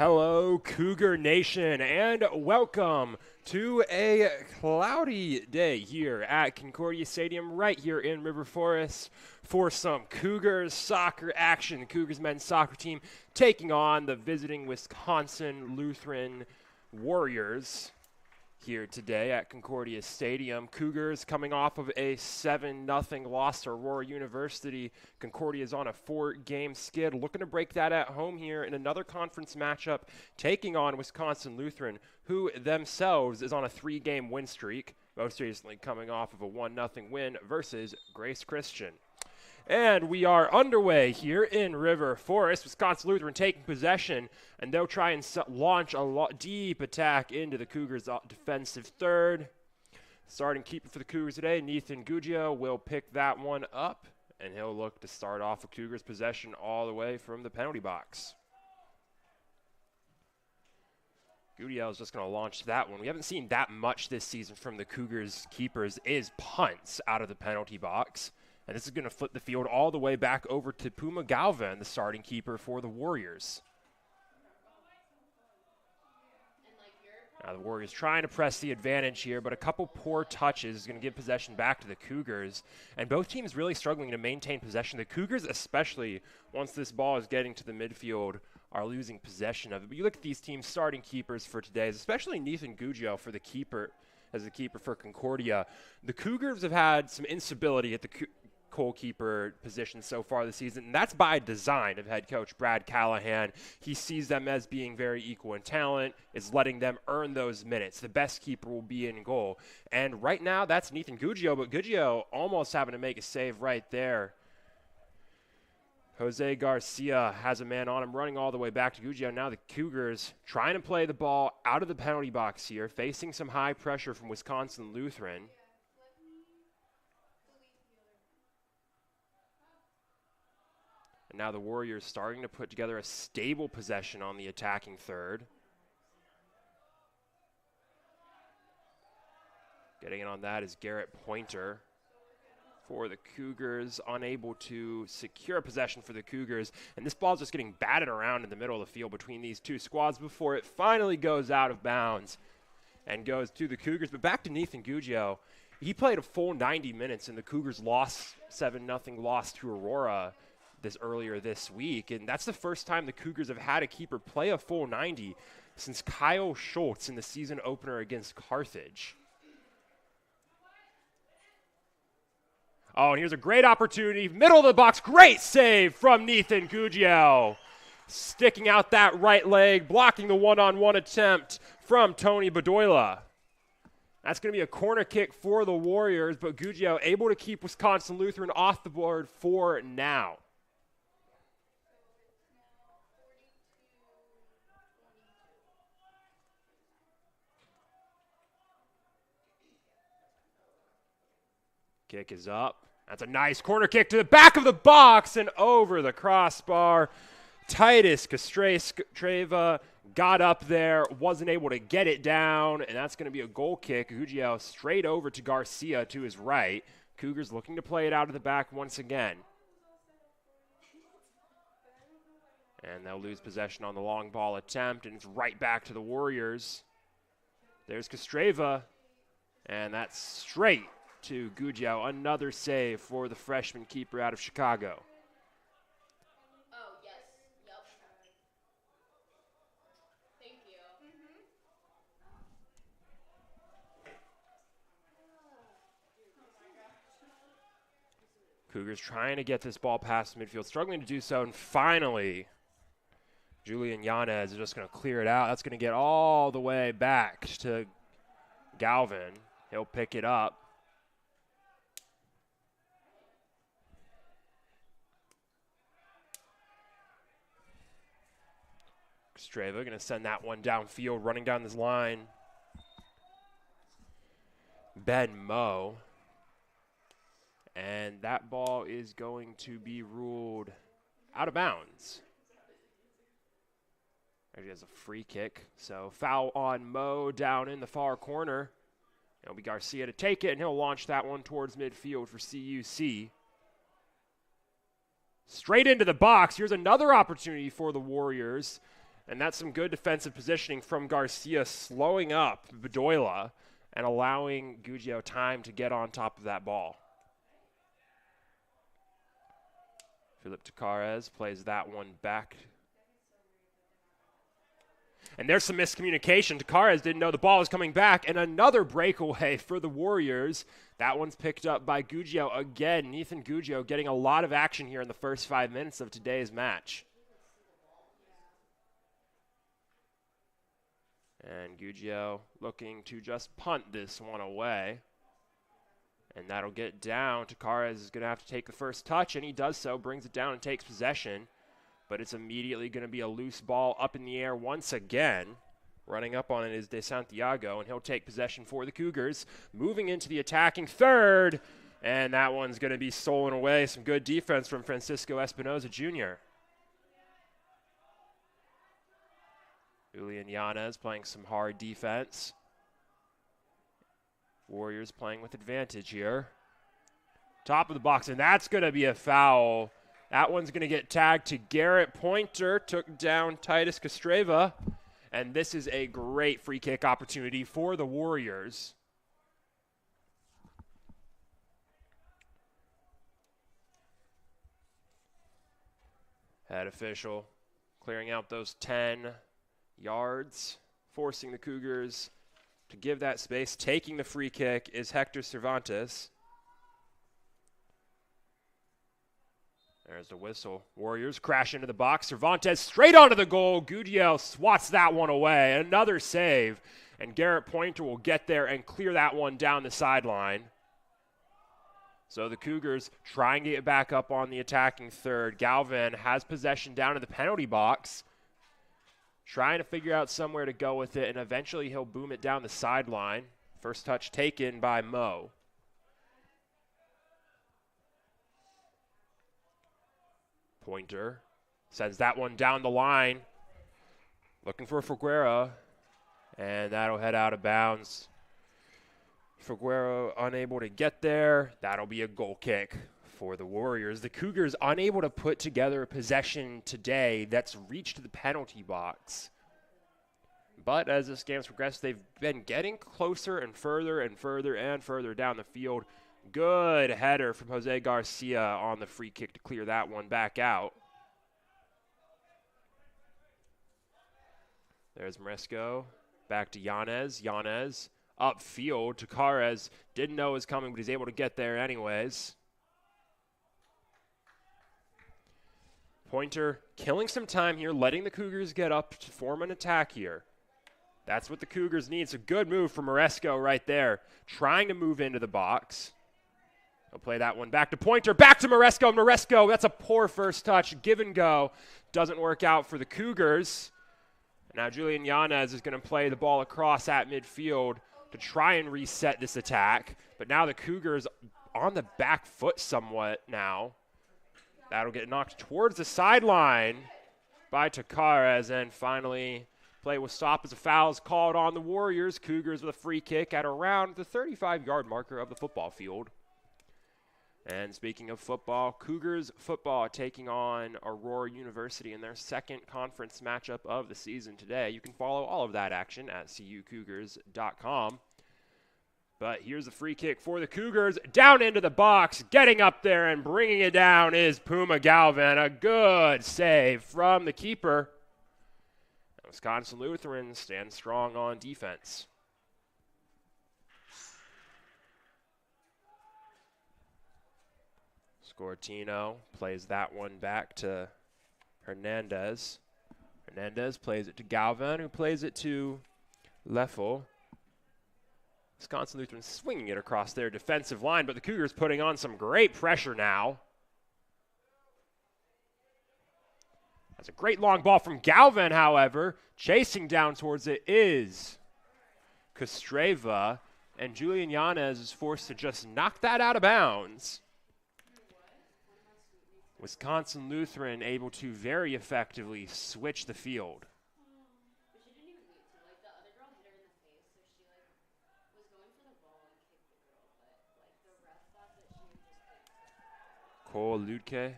Hello, Cougar Nation, and welcome to a cloudy day here at Concordia Stadium right here in River Forest for some Cougars soccer action. The Cougars men's soccer team taking on the visiting Wisconsin Lutheran Warriors here today at Concordia Stadium. Cougars coming off of a 7-0 loss to Aurora University. Concordia is on a 4-game skid, looking to break that at home here in another conference matchup, taking on Wisconsin Lutheran, who themselves is on a 3-game win streak, most recently coming off of a 1-0 win versus Grace Christian. And we are underway here in River Forest. Wisconsin Lutheran taking possession, and they'll try and launch a deep attack into the Cougars' defensive third. Starting keeper for the Cougars today, Nathan Guggio, will pick that one up, and he'll look to start off with Cougars' possession all the way from the penalty box. Guggio is just going to launch that one. We haven't seen that much this season from the Cougars' keepers is punts out of the penalty box. And this is going to flip the field all the way back over to Puma Galvan, the starting keeper for the Warriors. Now the Warriors trying to press the advantage here, but a couple poor touches is going to give possession back to the Cougars. And both teams really struggling to maintain possession. The Cougars, especially once this ball is getting to the midfield, are losing possession of it. But you look at these teams' starting keepers for today, especially Nathan Guggio for the keeper, as the keeper for Concordia. The Cougars have had some instability at the goalkeeper position so far this season, and that's by design of head coach Brad Callahan. He sees them as being very equal in talent, is letting them earn those minutes. The best keeper will be in goal, and right now that's Nathan Guggio, but Guggio almost having to make a save right there. Jose Garcia has a man on him, running all the way back to Guggio. Now the Cougars trying to play the ball out of the penalty box here, facing some high pressure from Wisconsin Lutheran. And now the Warriors starting to put together a stable possession on the attacking third. Getting in on that is Garrett Pointer for the Cougars, unable to secure possession for the Cougars. And this ball's just getting batted around in the middle of the field between these two squads before it finally goes out of bounds and goes to the Cougars. But back to Nathan Guggio. He played a full 90 minutes, and the Cougars lost 7-0 loss to Aurora earlier this week, and that's the first time the Cougars have had a keeper play a full 90 since Kyle Schultz in the season opener against Carthage. Oh, and here's a great opportunity, middle of the box, great save from Nathan Guggio. Sticking out that right leg, blocking the one-on-one attempt from Tony Bedoya. That's going to be a corner kick for the Warriors, but Guggio able to keep Wisconsin Lutheran off the board for now. Kick is up. That's a nice corner kick to the back of the box and over the crossbar. Titus Castreva got up there, wasn't able to get it down, and that's going to be a goal kick. Guggio straight over to Garcia to his right. Cougars looking to play it out of the back once again. And they'll lose possession on the long ball attempt, and it's right back to the Warriors. There's Castreva, and that's straight to Guggio. Another save for the freshman keeper out of Chicago. Oh, yes. Yep. Thank you. Cougars trying to get this ball past midfield, struggling to do so, and finally Julian Yanez is just going to clear it out. That's going to get all the way back to Galvan. He'll pick it up. Strava going to send that one downfield, running down this line. Ben Moe. And that ball is going to be ruled out of bounds. Actually has a free kick. So foul on Moe down in the far corner. It'll be Garcia to take it, and he'll launch that one towards midfield for CUC. Straight into the box. Here's another opportunity for the Warriors. And that's some good defensive positioning from Garcia, slowing up Bedoya and allowing Gugio time to get on top of that ball. Philip Takares plays that one back. And there's some miscommunication. Takares didn't know the ball was coming back, and another breakaway for the Warriors. That one's picked up by Gugio again. Ethan Gugio getting a lot of action here in the first 5 minutes of today's match. And Gugio looking to just punt this one away. And that'll get down. Takares is going to have to take the first touch, and he does so, brings it down and takes possession. But it's immediately going to be a loose ball up in the air once again. Running up on it is De Santiago, and he'll take possession for the Cougars. Moving into the attacking third, and that one's going to be stolen away. Some good defense from Francisco Espinoza Jr. Julian Yanez playing some hard defense. Warriors playing with advantage here. Top of the box, and that's going to be a foul. That one's going to get tagged to Garrett Pointer. Took down Titus Kostreva. And this is a great free kick opportunity for the Warriors. Head official clearing out those 10 yards, forcing the Cougars to give that space. Taking the free kick is Hector Cervantes. There's the whistle. Warriors crash into the box. Cervantes straight onto the goal. Gugio swats that one away. Another save. And Garrett Pointer will get there and clear that one down the sideline. So the Cougars trying to get back up on the attacking third. Galvin has possession down in the penalty box. Trying to figure out somewhere to go with it, and eventually he'll boom it down the sideline. First touch taken by Mo. Pointer sends that one down the line. Looking for Figueroa, and that'll head out of bounds. Figueroa unable to get there. That'll be a goal kick for the Warriors. The Cougars unable to put together a possession today that's reached the penalty box. But as this game's progressed, they've been getting closer and further and further and further down the field. Good header from Jose Garcia on the free kick to clear that one back out. There's Maresco. Back to Yanez. Yanez upfield. Takares didn't know it was coming, but he's able to get there anyways. Pointer killing some time here, letting the Cougars get up to form an attack here. That's what the Cougars need. It's a good move from Maresco right there, trying to move into the box. He'll play that one back to Pointer, back to Maresco. Maresco, that's a poor first touch. Give and go. Doesn't work out for the Cougars. Now Julian Yanez is going to play the ball across at midfield to try and reset this attack. But now the Cougars on the back foot somewhat now. That'll get knocked towards the sideline by Takares, and finally play will stop as a foul is called on the Warriors. Cougars with a free kick at around the 35-yard marker of the football field. And speaking of football, Cougars football taking on Aurora University in their second conference matchup of the season today. You can follow all of that action at cucougars.com. But here's a free kick for the Cougars. Down into the box, getting up there and bringing it down is Puma Galvin. A good save from the keeper. Wisconsin Lutheran stands strong on defense. Scortino plays that one back to Hernandez. Hernandez plays it to Galvin, who plays it to Leffel. Wisconsin Lutheran swinging it across their defensive line, but the Cougars putting on some great pressure now. That's a great long ball from Galvin, however. Chasing down towards it is Kostreva, and Julian Yanez is forced to just knock that out of bounds. Wisconsin Lutheran able to very effectively switch the field. Cole Ludke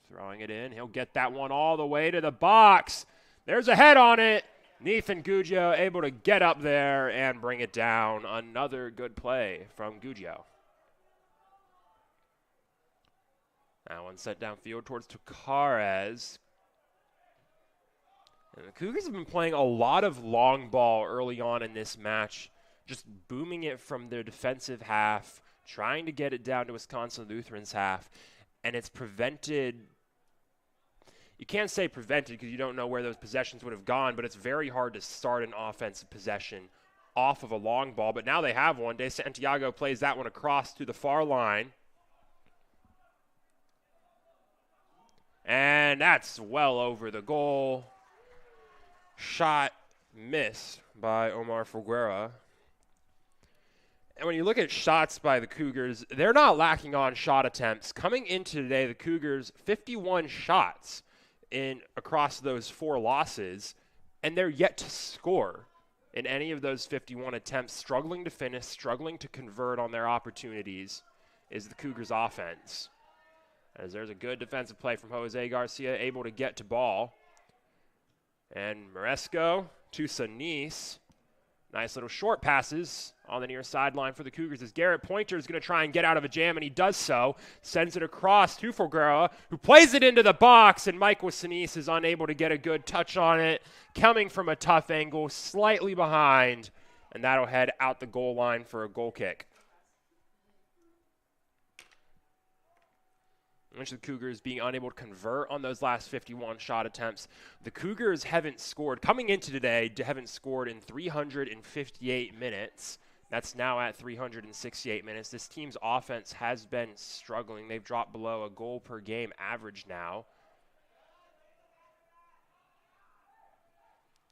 throwing it in. He'll get that one all the way to the box. There's a head on it. Nathan Gugio able to get up there and bring it down. Another good play from Gugio. That one sent downfield towards Tokarez. And the Cougars have been playing a lot of long ball early on in this match, just booming it from their defensive half, trying to get it down to Wisconsin Lutheran's half, and it's prevented. You can't say prevented because you don't know where those possessions would have gone, but it's very hard to start an offensive possession off of a long ball. But now they have one. De Santiago plays that one across to the far line. And that's well over the goal. Shot missed by Omar Figuera. And when you look at shots by the Cougars, they're not lacking on shot attempts. Coming into today, the Cougars, 51 shots across those 4 losses, and they're yet to score in any of those 51 attempts. Struggling to finish, struggling to convert on their opportunities is the Cougars' offense. As there's a good defensive play from Jose Garcia, able to get to ball. And Maresco to Sanis. Nice little short passes on the near sideline for the Cougars as Garrett Pointer is going to try and get out of a jam, and he does so. Sends it across to Figueroa, who plays it into the box, and Michael Sanis is unable to get a good touch on it. Coming from a tough angle, slightly behind, and that'll head out the goal line for a goal kick. Which the Cougars being unable to convert on those last 51 shot attempts. The Cougars haven't scored, coming into today, haven't scored in 358 minutes. That's now at 368 minutes. This team's offense has been struggling. They've dropped below a goal per game average now.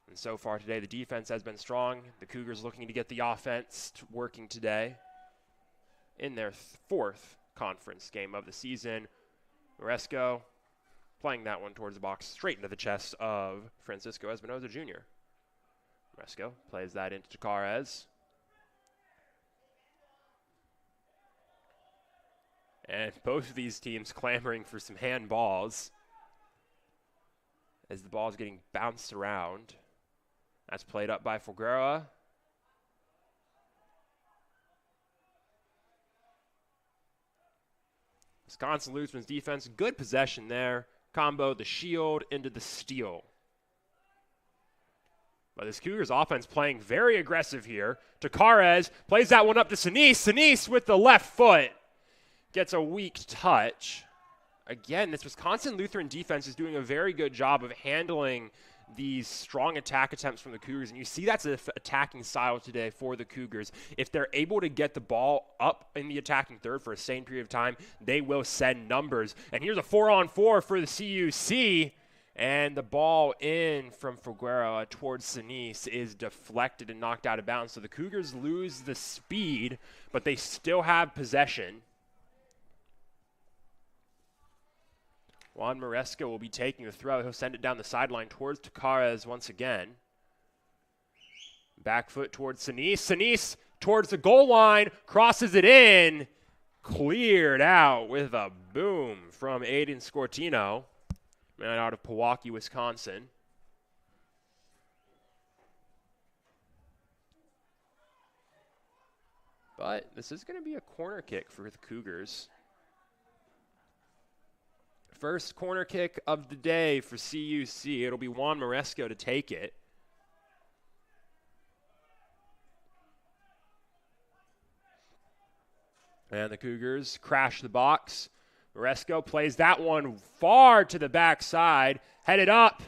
And so far today, the defense has been strong. The Cougars looking to get the offense working today in their 4th conference game of the season. Maresco playing that one towards the box, straight into the chest of Francisco Espinoza Jr. Maresco plays that into Tokarez. And both of these teams clamoring for some handballs as the ball is getting bounced around. That's played up by Figueroa. Wisconsin Lutheran's defense, good possession there. Combo the shield into the steal. But this Cougars offense playing very aggressive here. Tokarez plays that one up to Sanis. Sanis with the left foot gets a weak touch. Again, this Wisconsin Lutheran defense is doing a very good job of handling these strong attack attempts from the Cougars, and you see that's an attacking style today for the Cougars. If they're able to get the ball up in the attacking third for a sustained period of time, they will send numbers. And here's a 4-on-4 for the CUC, and the ball in from Figueroa towards Sanis is deflected and knocked out of bounds. So the Cougars lose the speed, but they still have possession. Juan Maresco will be taking the throw. He'll send it down the sideline towards Tokarez once again. Back foot towards Sanis. Sanis towards the goal line, crosses it in. Cleared out with a boom from Aiden Scortino, man out of Pewaukee, Wisconsin. But this is going to be a corner kick for the Cougars. First corner kick of the day for CUC. It'll be Juan Maresco to take it. And the Cougars crash the box. Maresco plays that one far to the backside. Headed up.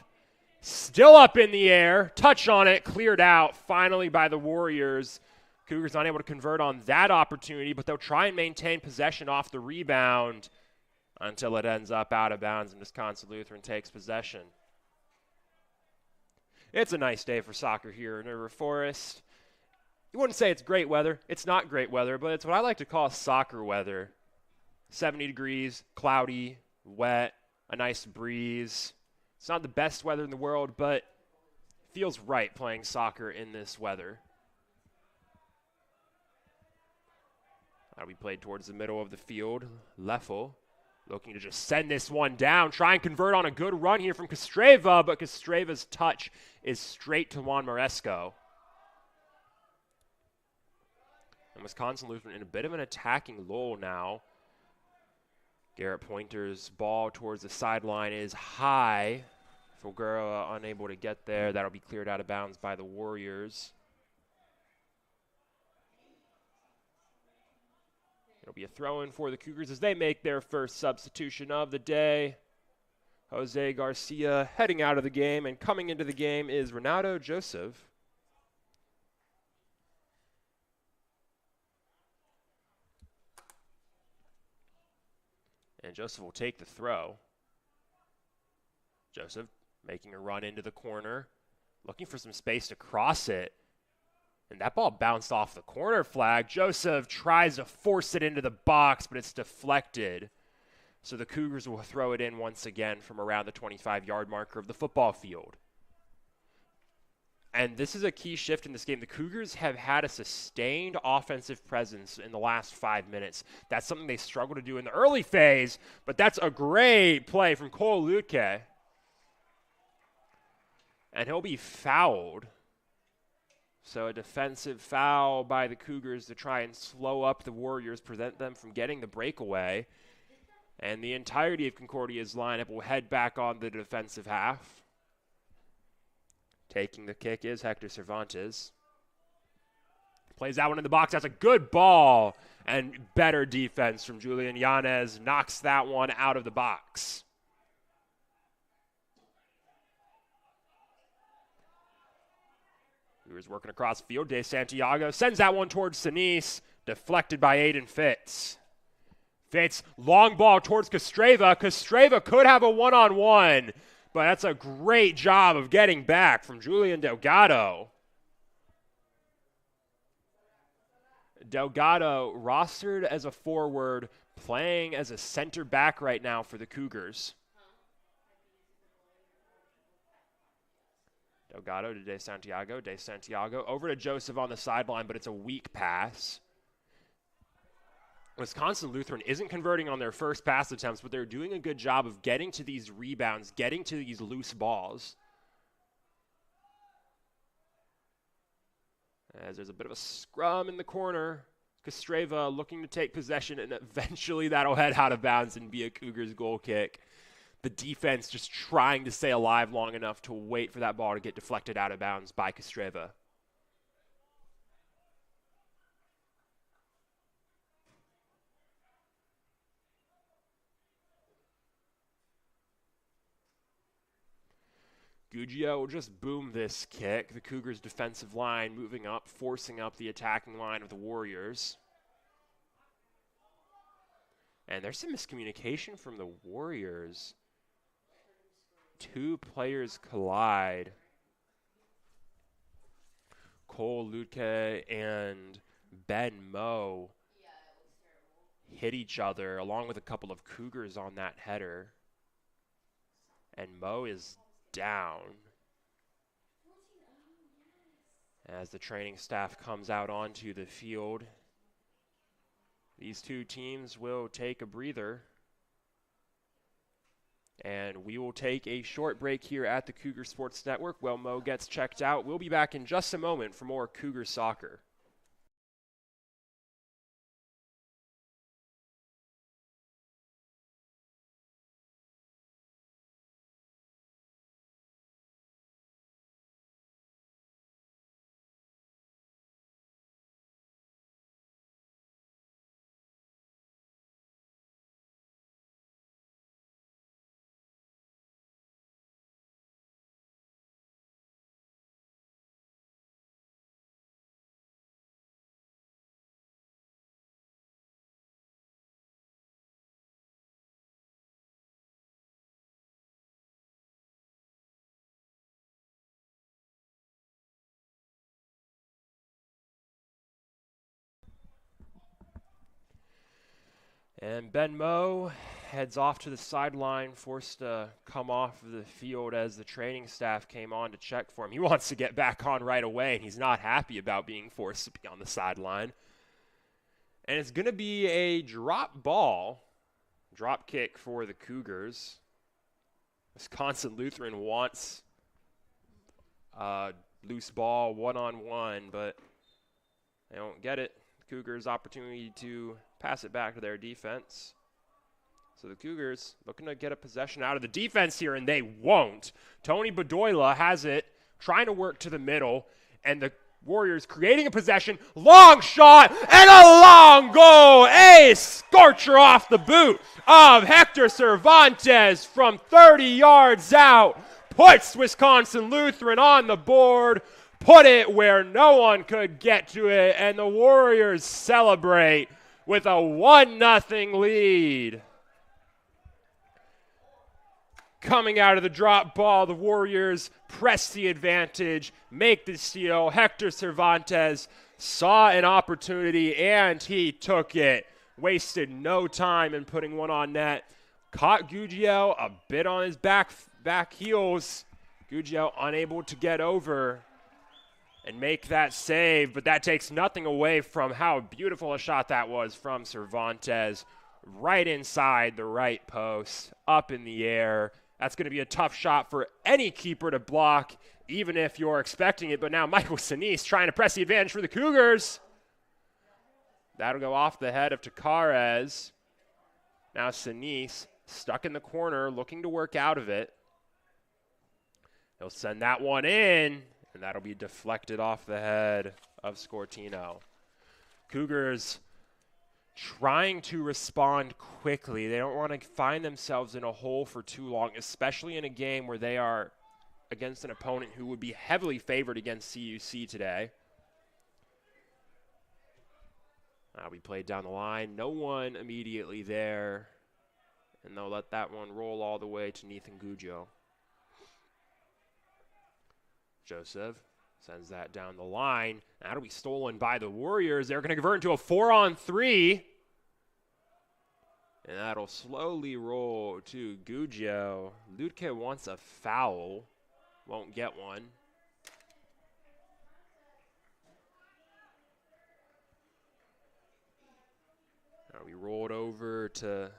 Still up in the air. Touch on it. Cleared out finally by the Warriors. Cougars unable to convert on that opportunity, but they'll try and maintain possession off the rebound until it ends up out of bounds and Wisconsin Lutheran takes possession. It's a nice day for soccer here in River Forest. You wouldn't say it's great weather. It's not great weather, but it's what I like to call soccer weather. 70 degrees, cloudy, wet, a nice breeze. It's not the best weather in the world, but it feels right playing soccer in this weather. That'll be played towards the middle of the field. Leffel Looking to just send this one down. Try and convert on a good run here from Kostreva, but Kostreva's touch is straight to Juan Maresco. And Wisconsin Lutheran in a bit of an attacking lull now. Garrett Pointer's ball towards the sideline is high. Fulgura unable to get there. That'll be cleared out of bounds by the Warriors. It'll be a throw-in for the Cougars as they make their first substitution of the day. Jose Garcia heading out of the game, and coming into the game is Renato Joseph. And Joseph will take the throw. Joseph making a run into the corner, looking for some space to cross it. And that ball bounced off the corner flag. Joseph tries to force it into the box, but it's deflected. So the Cougars will throw it in once again from around the 25-yard marker of the football field. And this is a key shift in this game. The Cougars have had a sustained offensive presence in the last 5 minutes. That's something they struggled to do in the early phase, but that's a great play from Cole Lutke. And he'll be fouled. So a defensive foul by the Cougars to try and slow up the Warriors, prevent them from getting the breakaway. And the entirety of Concordia's lineup will head back on the defensive half. Taking the kick is Hector Cervantes. Plays that one in the box. That's a good ball. And better defense from Julian Yanez. Knocks that one out of the box. Cougars working across the field. De Santiago sends that one towards Sinise. Deflected by Aiden Fitz. Fitz, long ball towards Kostreva. Kostreva could have a one-on-one, but that's a great job of getting back from Julian Delgado. Delgado rostered as a forward, playing as a center back right now for the Cougars. Delgado to De Santiago. De Santiago over to Joseph on the sideline, but it's a weak pass. Wisconsin Lutheran isn't converting on their first pass attempts, but they're doing a good job of getting to these rebounds, getting to these loose balls. As there's a bit of a scrum in the corner. Kostreva looking to take possession, and eventually that'll head out of bounds and be a Cougars goal kick. The defense just trying to stay alive long enough to wait for that ball to get deflected out of bounds by Kostreva. Gugio will just boom this kick. The Cougars' defensive line moving up, forcing up the attacking line of the Warriors. And there's some miscommunication from the Warriors. Two players collide. Cole Lutke and Ben Moe hit each other along with a couple of Cougars on that header. And Moe is down as the training staff comes out onto the field. These two teams will take a breather, and we will take a short break here at the Cougar Sports Network while Mo gets checked out. We'll be back in just a moment for more Cougar soccer. And Ben Moe heads off to the sideline, forced to come off of the field as the training staff came on to check for him. He wants to get back on right away, and he's not happy about being forced to be on the sideline. And it's going to be a drop ball. Drop kick for the Cougars. Wisconsin Lutheran wants loose ball one-on-one, but they don't get it. Cougars opportunity to pass it back to their defense. So the Cougars looking to get a possession out of the defense here, and they won't. Tony Bedoya has it, trying to work to the middle, and the Warriors creating a possession. Long shot and a long goal. A scorcher off the boot of Hector Cervantes from 30 yards out. Puts Wisconsin Lutheran on the board. Put it where no one could get to it, and the Warriors celebrate with a 1-0 lead. Coming out of the drop ball, the Warriors press the advantage, make the steal. Hector Cervantes saw an opportunity, and he took it. Wasted no time in putting one on net. Caught Guggio a bit on his back heels. Guggio unable to get over and make that save, but that takes nothing away from how beautiful a shot that was from Cervantes. Right inside the right post, up in the air. That's going to be a tough shot for any keeper to block, even if you're expecting it. But now Michael Sinise trying to press the advantage for the Cougars. That'll go off the head of Takares. Now Sinise stuck in the corner, looking to work out of it. He'll send that one in, and that'll be deflected off the head of Scortino. Cougars trying to respond quickly. They don't want to find themselves in a hole for too long, especially in a game where they are against an opponent who would be heavily favored against CUC today. We played down the line. No one immediately there, and they'll let that one roll all the way to Nathan Guggio. Joseph sends that down the line. That'll be stolen by the Warriors. They're going to convert into a 4-on-3. And that'll slowly roll to Guggio. Lutke wants a foul. Won't get one. Now we rolled over to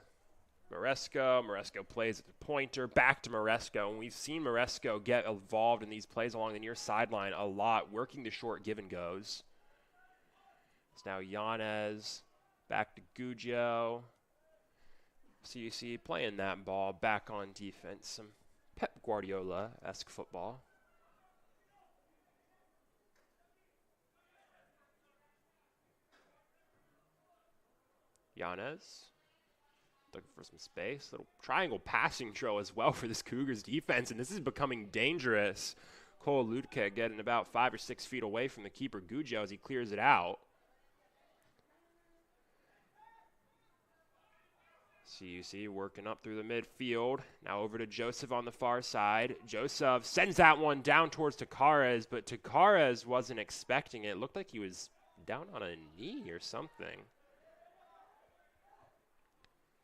Maresco. Maresco plays at the pointer, back to Maresco. And we've seen Maresco get involved in these plays along the near sideline a lot, working the short give and goes. It's now Yanez, back to Guggio. CUC playing that ball back on defense. Some Pep Guardiola-esque football. Yanez looking for some space. Little triangle passing drill as well for this Cougars defense, and this is becoming dangerous. Cole Lutke getting about 5 or 6 feet away from the keeper Guggio as he clears it out. CUC working up through the midfield. Now over to Joseph on the far side. Joseph sends that one down towards Takares, but Takares wasn't expecting it. It looked like he was down on a knee or something.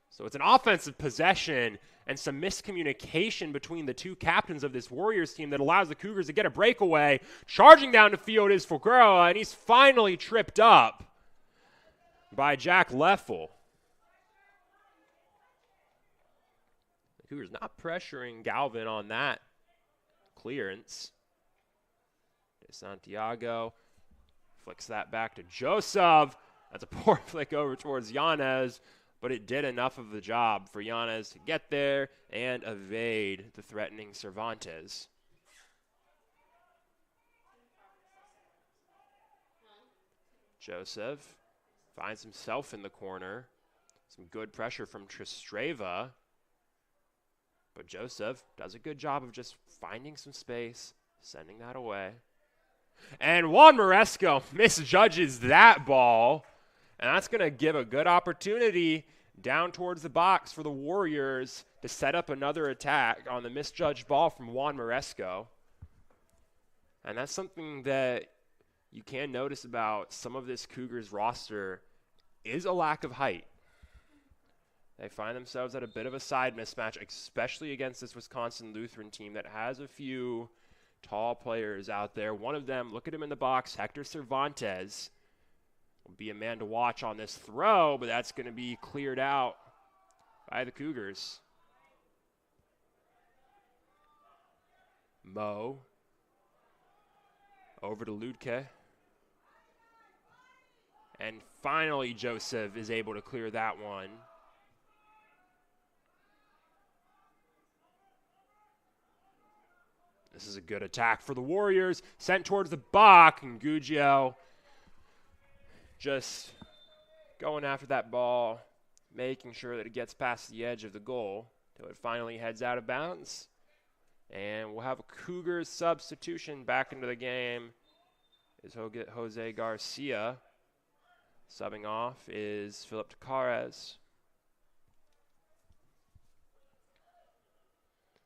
So it's an offensive possession and some miscommunication between the two captains of this Warriors team that allows the Cougars to get a breakaway. Charging down the field is Figueroa, and he's finally tripped up by Jack Leffel. The Cougars not pressuring Galvin on that clearance. De Santiago flicks that back to Joseph. That's a poor flick over towards Yanez. But it did enough of the job for Yanez to get there and evade the threatening Cervantes. Joseph finds himself in the corner. Some good pressure from Tristreva. But Joseph does a good job of just finding some space, sending that away. And Juan Maresco misjudges that ball. And that's going to give a good opportunity down towards the box for the Warriors to set up another attack on the misjudged ball from Juan Maresco. And that's something that you can notice about some of this Cougars roster is a lack of height. They find themselves at a bit of a side mismatch, especially against this Wisconsin Lutheran team that has a few tall players out there. One of them, look at him in the box, Hector Cervantes. Will be a man to watch on this throw, but that's going to be cleared out by the Cougars. Mo over to Ludke. And finally, Joseph is able to clear that one. This is a good attack for the Warriors. Sent towards the block, and Gugio just going after that ball, making sure that it gets past the edge of the goal until it finally heads out of bounds. And we'll have a Cougars substitution back into the game. Is Jose Garcia. Subbing off is Philip Takares.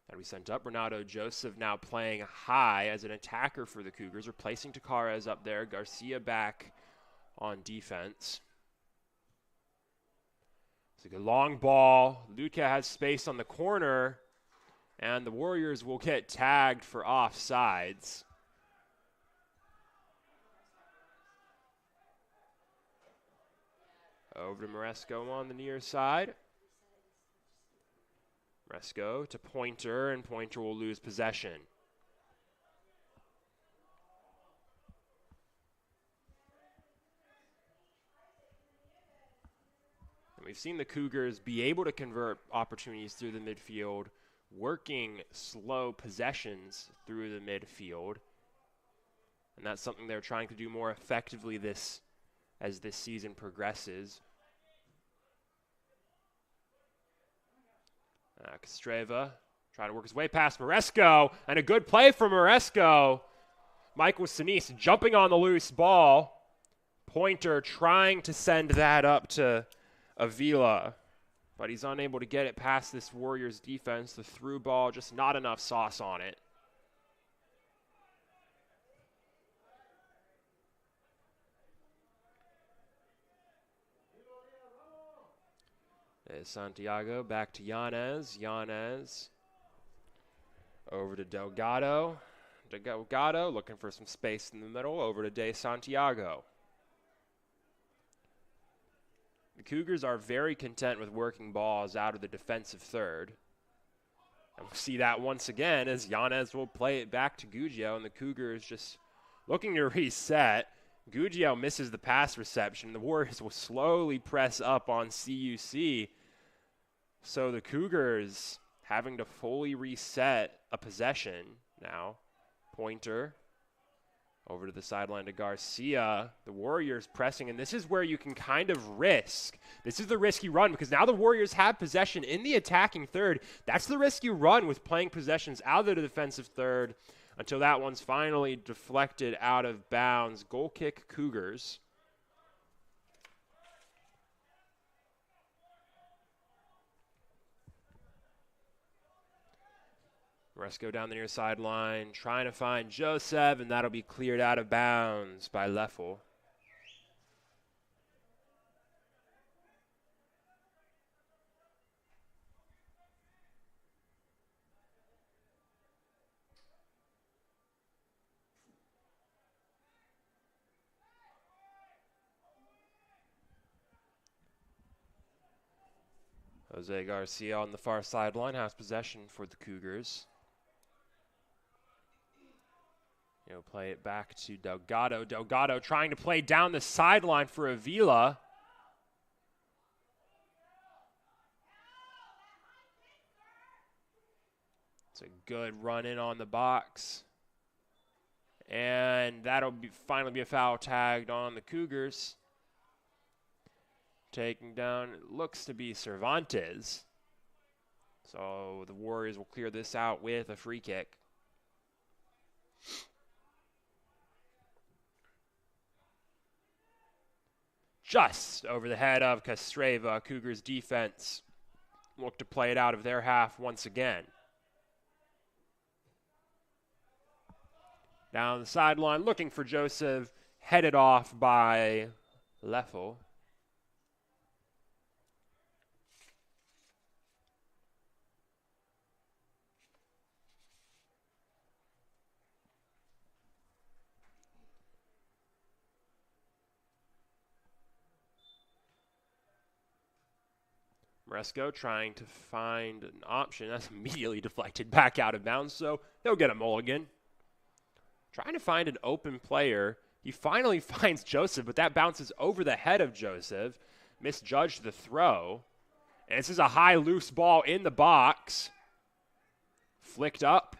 And we sent up Renato Joseph, now playing high as an attacker for the Cougars, replacing Takares up there. Garcia back on defense. It's a good long ball. Luca has space on the corner, and the Warriors will get tagged for offsides. Over to Maresco on the near side. Maresco to Pointer, and Pointer will lose possession. And we've seen the Cougars be able to convert opportunities through the midfield, working slow possessions through the midfield. And that's something they're trying to do more effectively as this season progresses. Castreva trying to work his way past Maresco, and a good play from Maresco. Michael Sinise jumping on the loose ball. Pointer trying to send that up to Avila, but he's unable to get it past this Warriors defense. The through ball, just not enough sauce on it. There's Santiago back to Yanez. Yanez over to Delgado. Delgado looking for some space in the middle. Over to De Santiago. The Cougars are very content with working balls out of the defensive third. And we'll see that once again as Yanez will play it back to Gugio, and the Cougars just looking to reset. Gugio misses the pass reception. The Warriors will slowly press up on CUC. So the Cougars having to fully reset a possession now. Pointer over to the sideline to Garcia. The Warriors pressing, and this is where you can kind of risk. This is the risky run because now the Warriors have possession in the attacking third. That's the risk you run with playing possessions out of the defensive third until that one's finally deflected out of bounds. Goal kick Cougars. Maresco down the near sideline, trying to find Joseph, and that'll be cleared out of bounds by Leffel. Jose Garcia on the far sideline has possession for the Cougars. He'll play it back to Delgado. Delgado trying to play down the sideline for Avila. It's a good run in on the box. And that'll finally be a foul tagged on the Cougars. Taking down, it looks to be Cervantes. So the Warriors will clear this out with a free kick. Just over the head of Castreva. Cougars defense look to play it out of their half once again. Down the sideline, looking for Joseph, headed off by Leffel. Moresco trying to find an option. That's immediately deflected back out of bounds, so they'll get a mulligan. Trying to find an open player. He finally finds Joseph, but that bounces over the head of Joseph. Misjudged the throw. And this is a high loose ball in the box. Flicked up.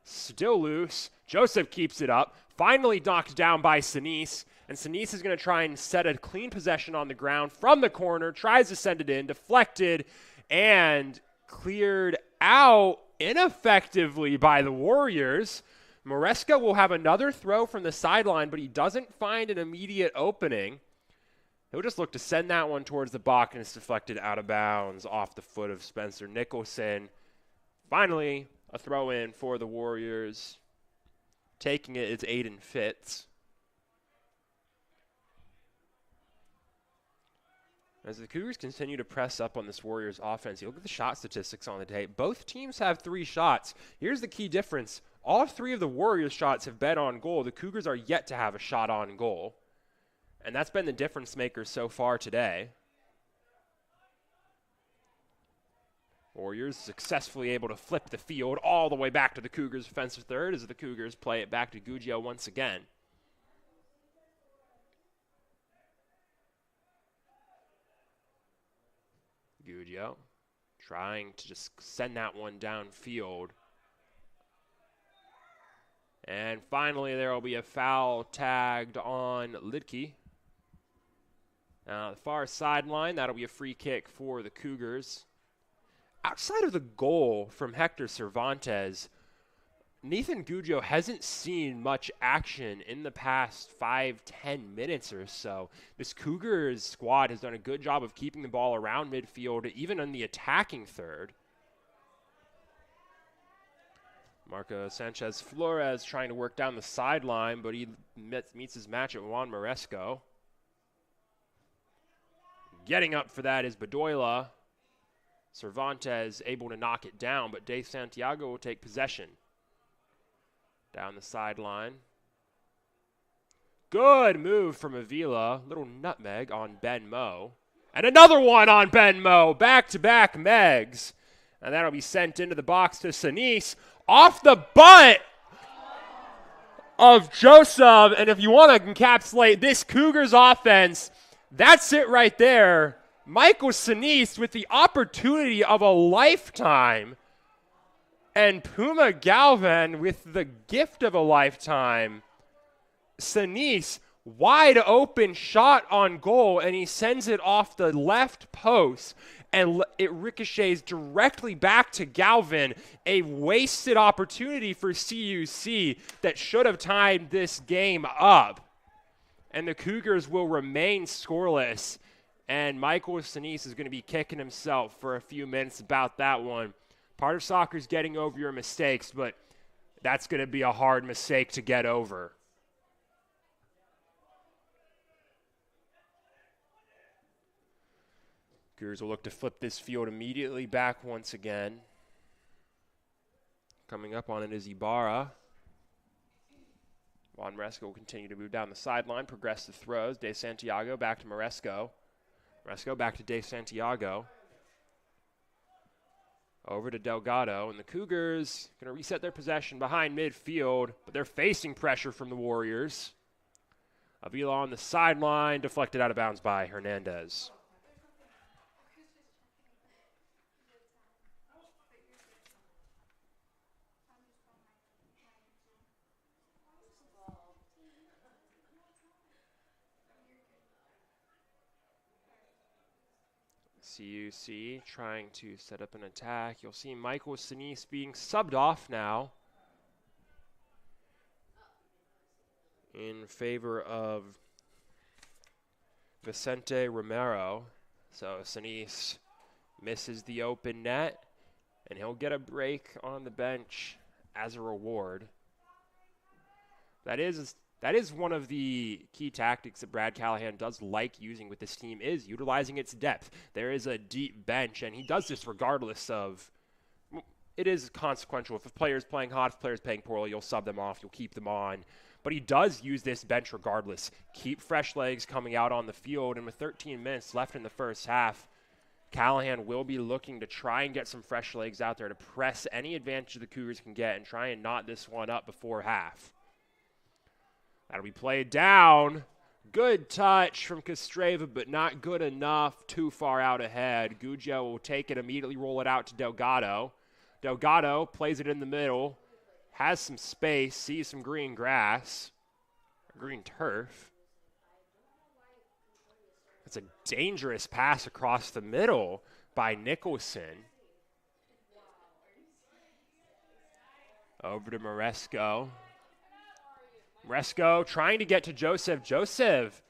Still loose. Joseph keeps it up. Finally knocked down by Sinise. And Sinise is going to try and set a clean possession on the ground from the corner. Tries to send it in. Deflected and cleared out ineffectively by the Warriors. Moresco will have another throw from the sideline, but he doesn't find an immediate opening. He'll just look to send that one towards the box, and it's deflected out of bounds off the foot of Spencer Nicholson. Finally, a throw in for the Warriors. Taking it is Aiden Fitz. As the Cougars continue to press up on this Warriors offense, you look at the shot statistics on the day. Both teams have 3 shots. Here's the key difference. All 3 of the Warriors' shots have been on goal. The Cougars are yet to have a shot on goal. And that's been the difference maker so far today. Warriors successfully able to flip the field all the way back to the Cougars' offensive third as the Cougars play it back to Guggio once again. Guggio trying to just send that one downfield. And finally, there will be a foul tagged on Lidke. The far sideline, that'll be a free kick for the Cougars. Outside of the goal from Hector Cervantes, Nathan Guggio hasn't seen much action in the past 5-10 minutes or so. This Cougars squad has done a good job of keeping the ball around midfield, even in the attacking third. Marco Sanchez Flores trying to work down the sideline, but he meets his match at Juan Moresco. Getting up for that is Bedoya. Cervantes able to knock it down, but De Santiago will take possession. Down the sideline. Good move from Avila. Little nutmeg on Ben Moe. And another one on Ben Moe. Back-to-back megs. And that'll be sent into the box to Sinise. Off the butt of Joseph. And if you want to encapsulate this Cougars offense, that's it right there. Michael Sinise with the opportunity of a lifetime. And Puma Galvan with the gift of a lifetime. Sinise, wide open shot on goal, and he sends it off the left post, and it ricochets directly back to Galvan. A wasted opportunity for CUC that should have tied this game up. And the Cougars will remain scoreless. And Michael Sinise is going to be kicking himself for a few minutes about that one. Part of soccer is getting over your mistakes, but that's going to be a hard mistake to get over. Cougars will look to flip this field immediately back once again. Coming up on it is Ibarra. Juan Moresco will continue to move down the sideline, progress the throws. De Santiago back to Moresco. Moresco back to De Santiago. Over to Delgado, and the Cougars going to reset their possession behind midfield, but they're facing pressure from the Warriors. Avila on the sideline, deflected out of bounds by Hernandez. CUC trying to set up an attack. You'll see Michael Sinise being subbed off now in favor of Vicente Romero. So Sinise misses the open net, and he'll get a break on the bench as a reward. That is one of the key tactics that Brad Callahan does like using with this team, is utilizing its depth. There is a deep bench, and he does this regardless of – it is consequential. If a player's playing hot, if a player's playing poorly, you'll sub them off, you'll keep them on. But he does use this bench regardless. Keep fresh legs coming out on the field, and with 13 minutes left in the first half, Callahan will be looking to try and get some fresh legs out there to press any advantage the Cougars can get and try and knot this one up before half. That'll be played down. Good touch from Kostreva, but not good enough. Too far out ahead. Gugio will take it, immediately roll it out to Delgado. Delgado plays it in the middle. Has some space, sees some green grass. Green turf. It's a dangerous pass across the middle by Nicholson. Over to Maresco. Maresco trying to get to Joseph. Joseph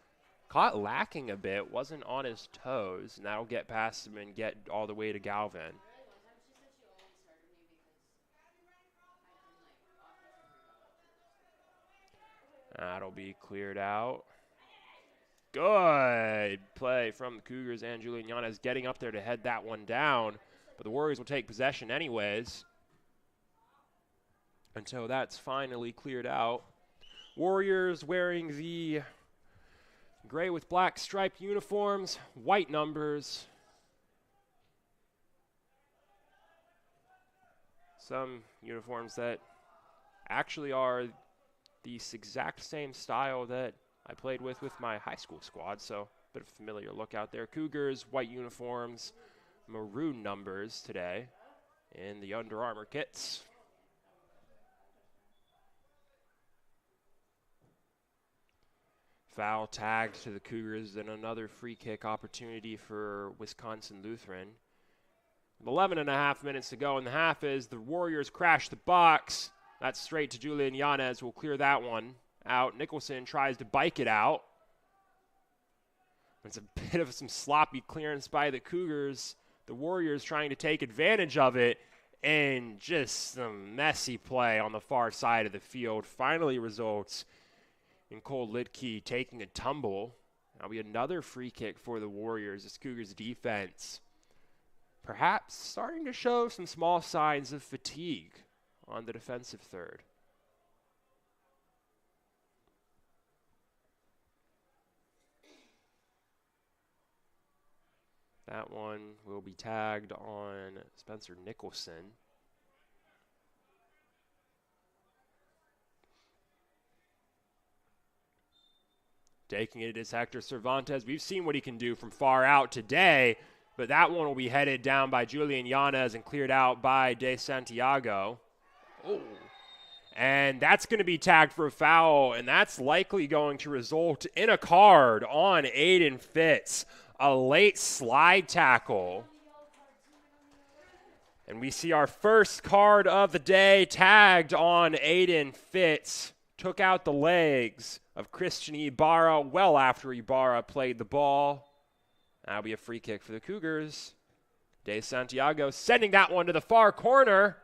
caught lacking a bit, wasn't on his toes, and that'll get past him and get all the way to Galvin. That'll be cleared out. Good play from the Cougars and Julian Yanez getting up there to head that one down. But the Warriors will take possession anyways. Until that's finally cleared out. Warriors wearing the gray with black striped uniforms, white numbers. Some uniforms that actually are the exact same style that I played with my high school squad, so a bit of a familiar look out there. Cougars, white uniforms, maroon numbers today in the Under Armour kits. Foul tagged to the Cougars and another free kick opportunity for Wisconsin Lutheran. 11 and a half minutes to go in the half as the Warriors crash the box. That's straight to Julian Yanez. We'll clear that one out. Nicholson tries to bike it out. It's a bit of some sloppy clearance by the Cougars. The Warriors trying to take advantage of it, and just some messy play on the far side of the field finally results in Cole Lidke taking a tumble. That'll be another free kick for the Warriors. This Cougars defense perhaps starting to show some small signs of fatigue on the defensive third. That one will be tagged on Spencer Nicholson. Taking it is Hector Cervantes. We've seen what he can do from far out today, but that one will be headed down by Julian Yanez and cleared out by De Santiago. Oh. And that's going to be tagged for a foul, and that's likely going to result in a card on Aiden Fitz. A late slide tackle. And we see our first card of the day tagged on Aiden Fitz. Took out the legs of Christian Ibarra well after Ibarra played the ball. That'll be a free kick for the Cougars. De Santiago sending that one to the far corner.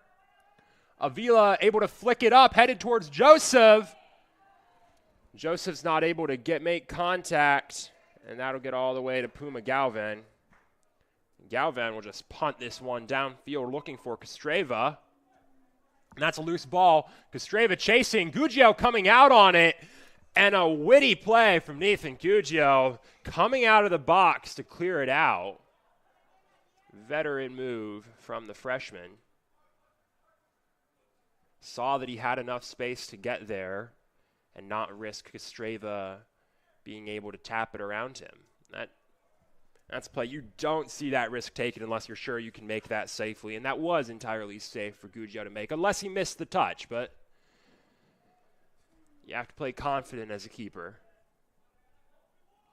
Avila able to flick it up, headed towards Joseph. Joseph's not able to make contact, and that'll get all the way to Puma Galvin. Galvin will just punt this one downfield looking for Kostreva. And that's a loose ball. Kostreva chasing, Gugio coming out on it. And a witty play from Nathan Gugio coming out of the box to clear it out. Veteran move from the freshman. Saw that he had enough space to get there and not risk Kostreva being able to tap it around him. That's a play. You don't see that risk taken unless you're sure you can make that safely, and that was entirely safe for Gugio to make, unless he missed the touch, but you have to play confident as a keeper.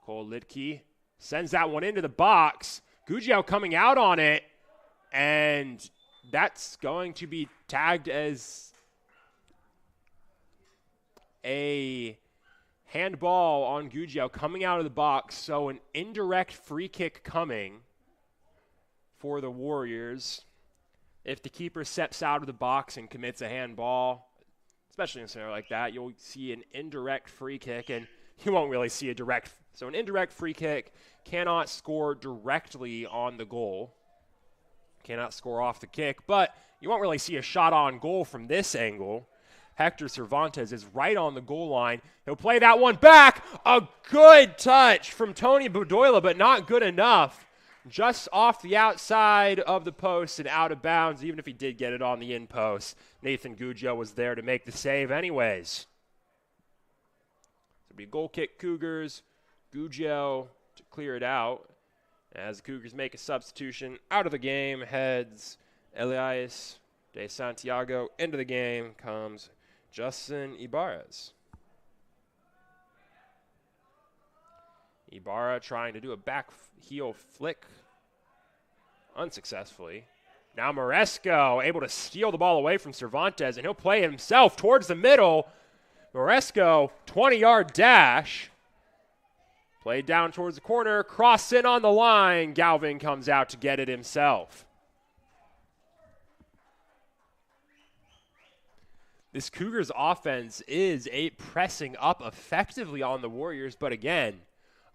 Cole Lidke sends that one into the box. Gugio coming out on it, and that's going to be tagged as a handball on Gugio coming out of the box, so an indirect free kick coming for the Warriors. If the keeper steps out of the box and commits a handball, especially in a scenario like that, you'll see an indirect free kick, and you won't really see a direct. So an indirect free kick cannot score directly on the goal, cannot score off the kick, but you won't really see a shot on goal from this angle. Hector Cervantes is right on the goal line. He'll play that one back. A good touch from Tony Bedoya, but not good enough just off the outside of the post and out of bounds. Even if he did get it on the in post, Nathan Guggio was there to make the save anyways. So it'll be a goal kick, Cougars. Guggio to clear it out. As the Cougars make a substitution out of the game, heads Elias de Santiago. Into the game comes Justin Ibarez. Ibarra trying to do a back heel flick unsuccessfully. Now Maresco able to steal the ball away from Cervantes, and he'll play himself towards the middle. Maresco, 20-yard dash. Played down towards the corner, cross in on the line. Galvin comes out to get it himself. This Cougars offense is pressing up effectively on the Warriors, but again,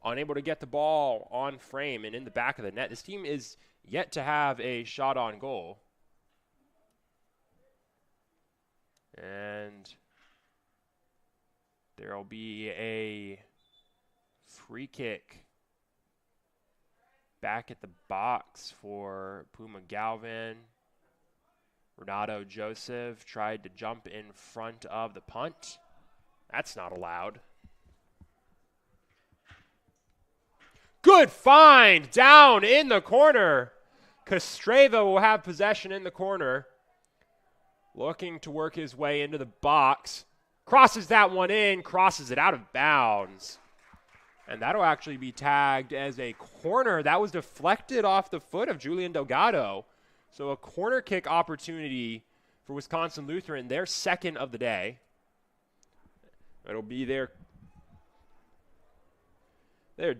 unable to get the ball on frame and in the back of the net. This team is yet to have a shot on goal. And there will be a free kick back at the box for Puma Galvin. Renato Joseph tried to jump in front of the punt. That's not allowed. Good find down in the corner. Castreva will have possession in the corner. Looking to work his way into the box. Crosses that one in, crosses it out of bounds. And that'll actually be tagged as a corner. That was deflected off the foot of Julian Delgado. So a corner kick opportunity for Wisconsin Lutheran, their second of the day. It'll be their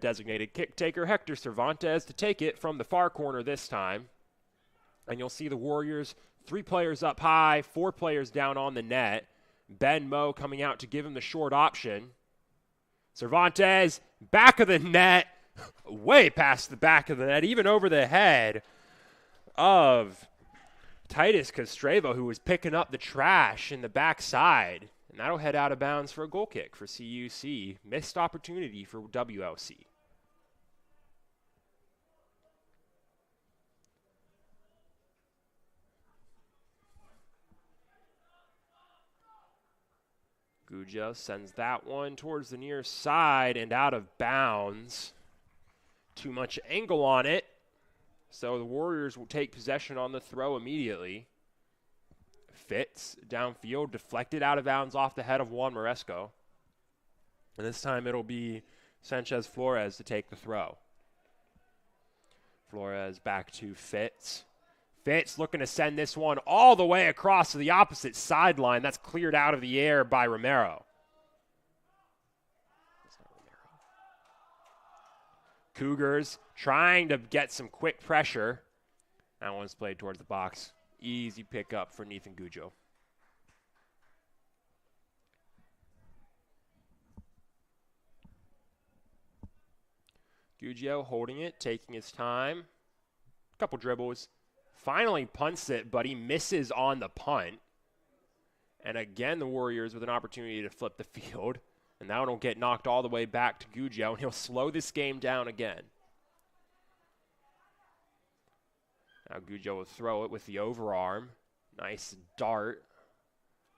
designated kick taker, Hector Cervantes, to take it from the far corner this time. And you'll see the Warriors, 3 players up high, 4 players down on the net. Ben Moe coming out to give him the short option. Cervantes, back of the net, way past the back of the net, even over the head of Titus Castreva, who was picking up the trash in the backside. And that'll head out of bounds for a goal kick for CUC. Missed opportunity for WLC. Guggio sends that one towards the near side and out of bounds. Too much angle on it. So the Warriors will take possession on the throw immediately. Fitz downfield, deflected out of bounds off the head of Juan Maresco. And this time it'll be Sanchez Flores to take the throw. Flores back to Fitz. Fitz looking to send this one all the way across to the opposite sideline. That's cleared out of the air by Romero. Cougars trying to get some quick pressure. That one's played towards the box. Easy pickup for Nathan Guggio. Guggio holding it, taking his time. Couple dribbles. Finally punts it, but he misses on the punt. And again, the Warriors with an opportunity to flip the field. And that one will get knocked all the way back to Guggio, and he'll slow this game down again. Now Guggio will throw it with the overarm. Nice dart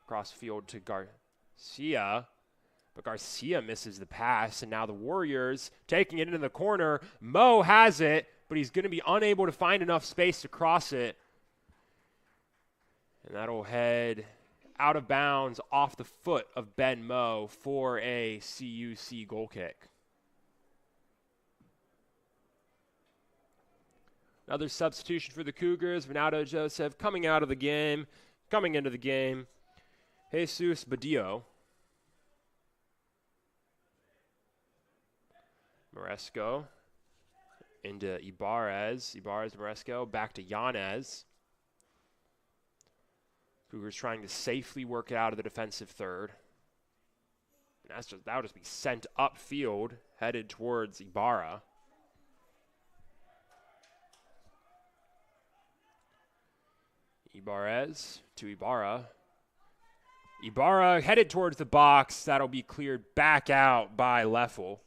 across field to Garcia. But Garcia misses the pass, and now the Warriors taking it into the corner. Moe has it, but he's going to be unable to find enough space to cross it. And that'll head out of bounds off the foot of Ben Moe for a CUC goal kick. Another substitution for the Cougars. Renato Joseph coming into the game. Jesus Badillo. Maresco into Ibarez. Maresco back to Yanez. Cougars trying to safely work it out of the defensive third. And that'll just be sent upfield, headed towards Ibarra. Ibarez to Ibarra. Ibarra headed towards the box. That'll be cleared back out by Leffel.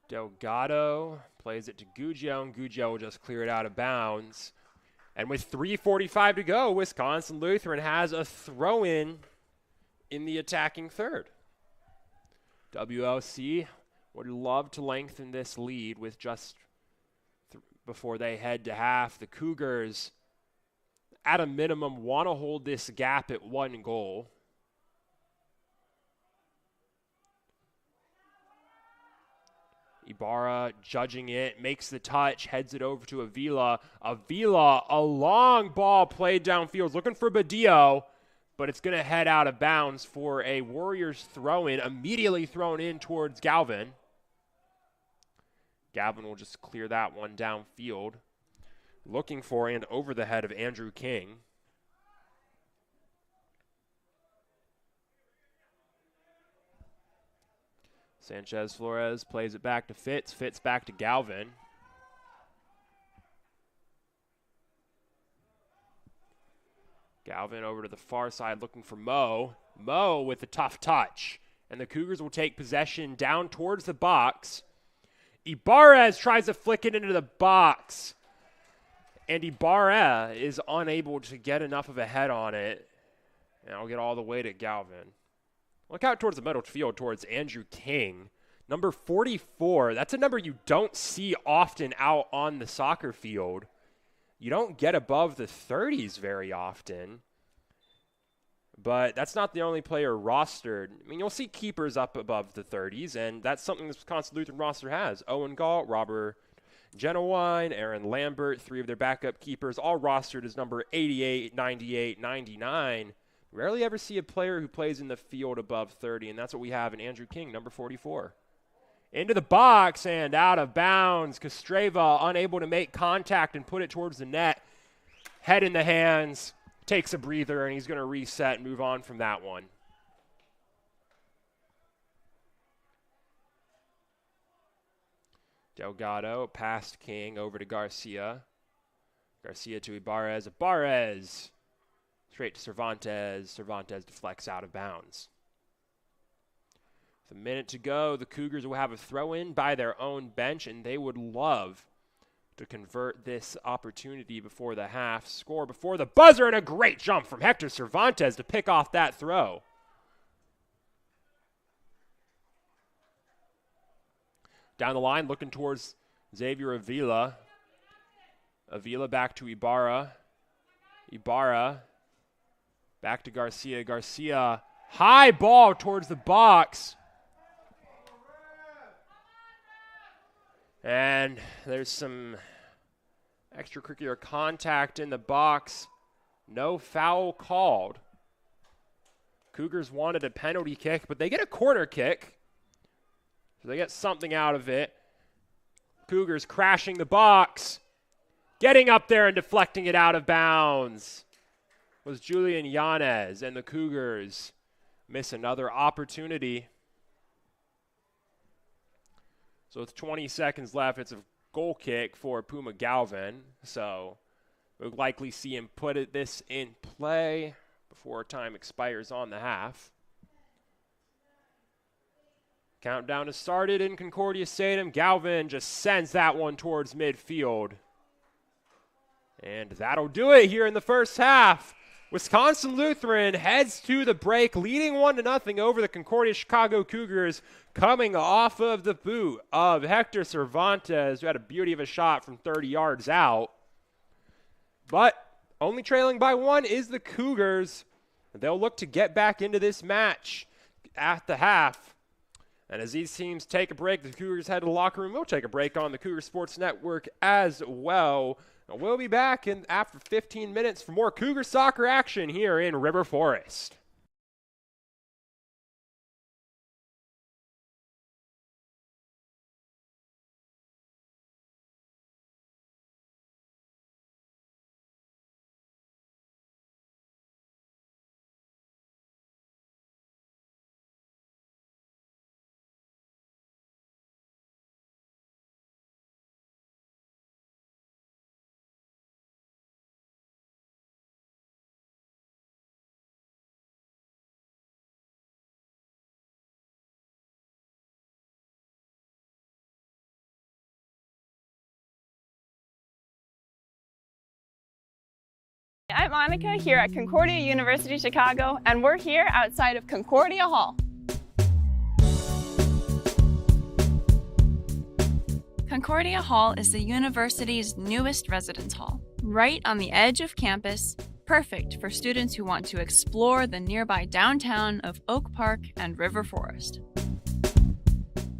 Delgado plays it to Gugio, and Gugio will just clear it out of bounds. And with 3:45 to go, Wisconsin Lutheran has a throw-in in the attacking third. WLC would love to lengthen this lead with just before they head to half. The Cougars, at a minimum, want to hold this gap at 1 goal. Ibarra judging it, makes the touch, heads it over to Avila. Avila, a long ball played downfield, looking for Badillo, but it's going to head out of bounds for a Warriors throw-in, immediately thrown in towards Galvin. Galvin will just clear that one downfield, looking for and over the head of Andrew King. Sanchez Flores plays it back to Fitz. Fitz back to Galvin. Galvin over to the far side looking for Mo. Mo with a tough touch. And the Cougars will take possession down towards the box. Ibarra tries to flick it into the box. And Ibarra is unable to get enough of a head on it. And I'll get all the way to Galvin. Look out towards the middle field towards Andrew King. Number 44. That's a number you don't see often out on the soccer field. You don't get above the 30s very often. But that's not the only player rostered. I mean, you'll see keepers up above the 30s, and that's something this Wisconsin Lutheran roster has. Owen Galt, Robert Genowine, Aaron Lambert, 3 of their backup keepers, all rostered as number 88, 98, 99. Rarely ever see a player who plays in the field above 30, and that's what we have in Andrew King, number 44. Into the box and out of bounds. Kostreva unable to make contact and put it towards the net. Head in the hands, takes a breather, and he's going to reset and move on from that one. Delgado past King over to Garcia. Garcia to Ibarres. Ibarres straight to Cervantes. Cervantes deflects out of bounds. With a minute to go, the Cougars will have a throw-in by their own bench, and they would love to convert this opportunity before the half. Score before the buzzer, and a great jump from Hector Cervantes to pick off that throw. Down the line, looking towards Xavier Avila. Avila back to Ibarra. Ibarra back to Garcia. Garcia, high ball towards the box. And there's some extracurricular contact in the box. No foul called. Cougars wanted a penalty kick, but they get a corner kick. So they get something out of it. Cougars crashing the box. Getting up there and deflecting it out of bounds was Julian Yanez, and the Cougars miss another opportunity. So with 20 seconds left, it's a goal kick for Puma Galvin. So we'll likely see him put this in play before time expires on the half. Countdown has started in Concordia Stadium. Galvin just sends that one towards midfield. And that'll do it here in the first half. Wisconsin Lutheran heads to the break, leading 1-0 over the Concordia Chicago Cougars, coming off of the boot of Hector Cervantes, who had a beauty of a shot from 30 yards out. But only trailing by 1 is the Cougars. They'll look to get back into this match at the half. And as these teams take a break, the Cougars head to the locker room. We'll take a break on the Cougar Sports Network as well. We'll be back after 15 minutes for more Cougar soccer action here in River Forest. I'm Monica here at Concordia University Chicago, and we're here outside of Concordia Hall. Concordia Hall is the university's newest residence hall, right on the edge of campus, perfect for students who want to explore the nearby downtown of Oak Park and River Forest.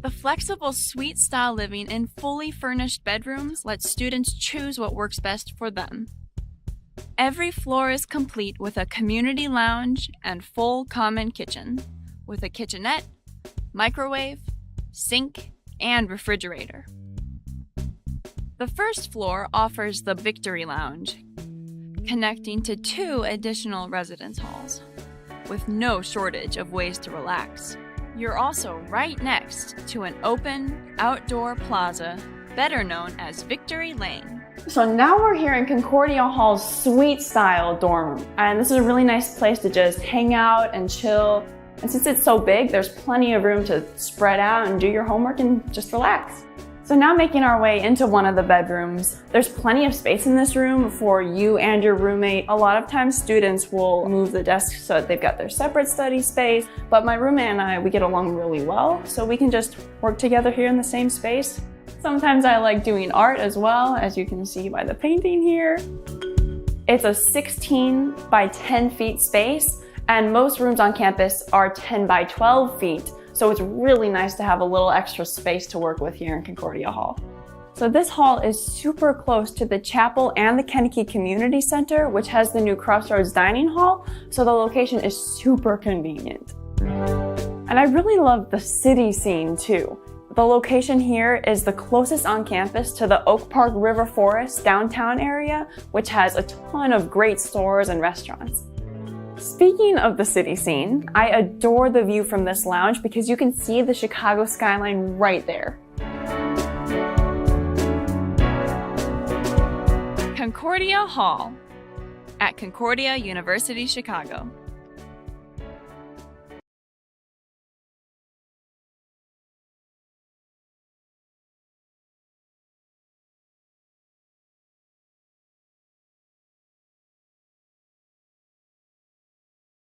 The flexible suite-style living in fully furnished bedrooms lets students choose what works best for them. Every floor is complete with a community lounge and full common kitchen, with a kitchenette, microwave, sink, and refrigerator. The first floor offers the Victory Lounge, connecting to 2 additional residence halls, with no shortage of ways to relax. You're also right next to an open, outdoor plaza, better known as Victory Lane. So now we're here in Concordia Hall's suite-style dorm room, and this is a really nice place to just hang out and chill. And since it's so big, there's plenty of room to spread out and do your homework and just relax. So now making our way into one of the bedrooms, there's plenty of space in this room for you and your roommate. A lot of times students will move the desks so that they've got their separate study space, but my roommate and I, we get along really well, so we can just work together here in the same space. Sometimes I like doing art as well, as you can see by the painting here. It's a 16 by 10 feet space, and most rooms on campus are 10 by 12 feet. So it's really nice to have a little extra space to work with here in Concordia Hall. So this hall is super close to the chapel and the Kennedy Community Center, which has the new Crossroads Dining Hall, so the location is super convenient. And I really love the city scene too. The location here is the closest on campus to the Oak Park River Forest downtown area, which has a ton of great stores and restaurants. Speaking of the city scene, I adore the view from this lounge because you can see the Chicago skyline right there. Concordia Hall at Concordia University Chicago.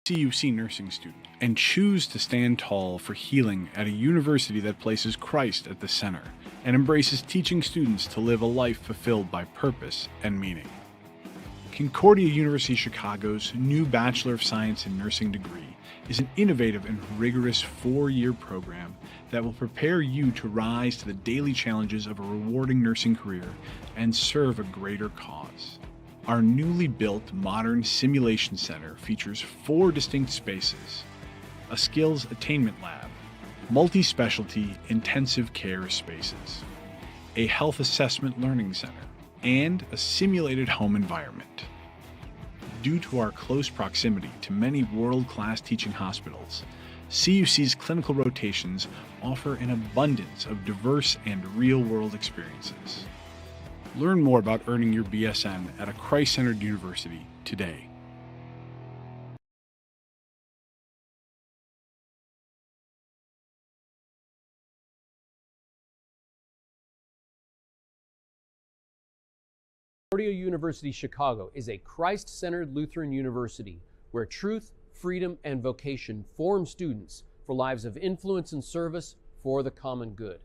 CUC nursing student and choose to stand tall for healing at a university that places Christ at the center and embraces teaching students to live a life fulfilled by purpose and meaning. Concordia University Chicago's new Bachelor of Science in Nursing degree is an innovative and rigorous 4-year program that will prepare you to rise to the daily challenges of a rewarding nursing career and serve a greater cause. Our newly built modern simulation center features 4 distinct spaces: a skills attainment lab, multi-specialty intensive care spaces, a health assessment learning center, and a simulated home environment. Due to our close proximity to many world-class teaching hospitals, CUC's clinical rotations offer an abundance of diverse and real-world experiences. Learn more about earning your BSN at a Christ-centered university today. Concordia University Chicago is a Christ-centered Lutheran university where truth, freedom, and vocation form students for lives of influence and service for the common good.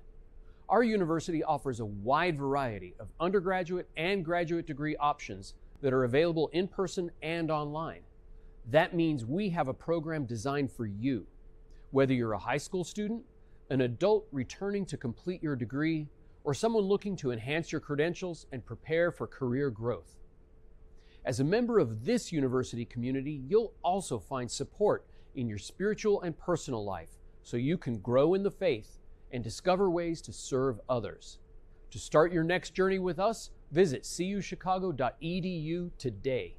Our university offers a wide variety of undergraduate and graduate degree options that are available in person and online. That means we have a program designed for you. Whether you're a high school student, an adult returning to complete your degree, or someone looking to enhance your credentials and prepare for career growth. As a member of this university community, you'll also find support in your spiritual and personal life so you can grow in the faith and discover ways to serve others. To start your next journey with us, visit cuchicago.edu today.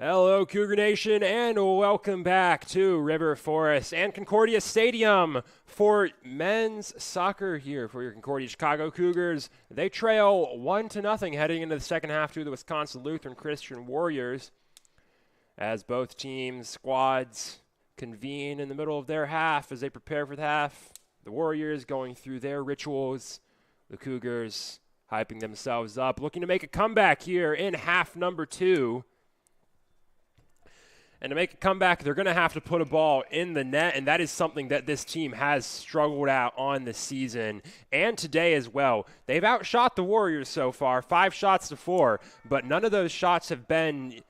Hello, Cougar Nation, and welcome back to River Forest and Concordia Stadium for men's soccer here for your Concordia Chicago Cougars. They trail 1-0 heading into the second half to the Wisconsin Lutheran Christian Warriors as both teams' squads convene in the middle of their half as they prepare for the half. The Warriors going through their rituals, the Cougars hyping themselves up, looking to make a comeback here in half number 2. And to make a comeback, they're going to have to put a ball in the net, and that is something that this team has struggled at on the season and today as well. They've outshot the Warriors so far, 5 shots to 4, but none of those shots have been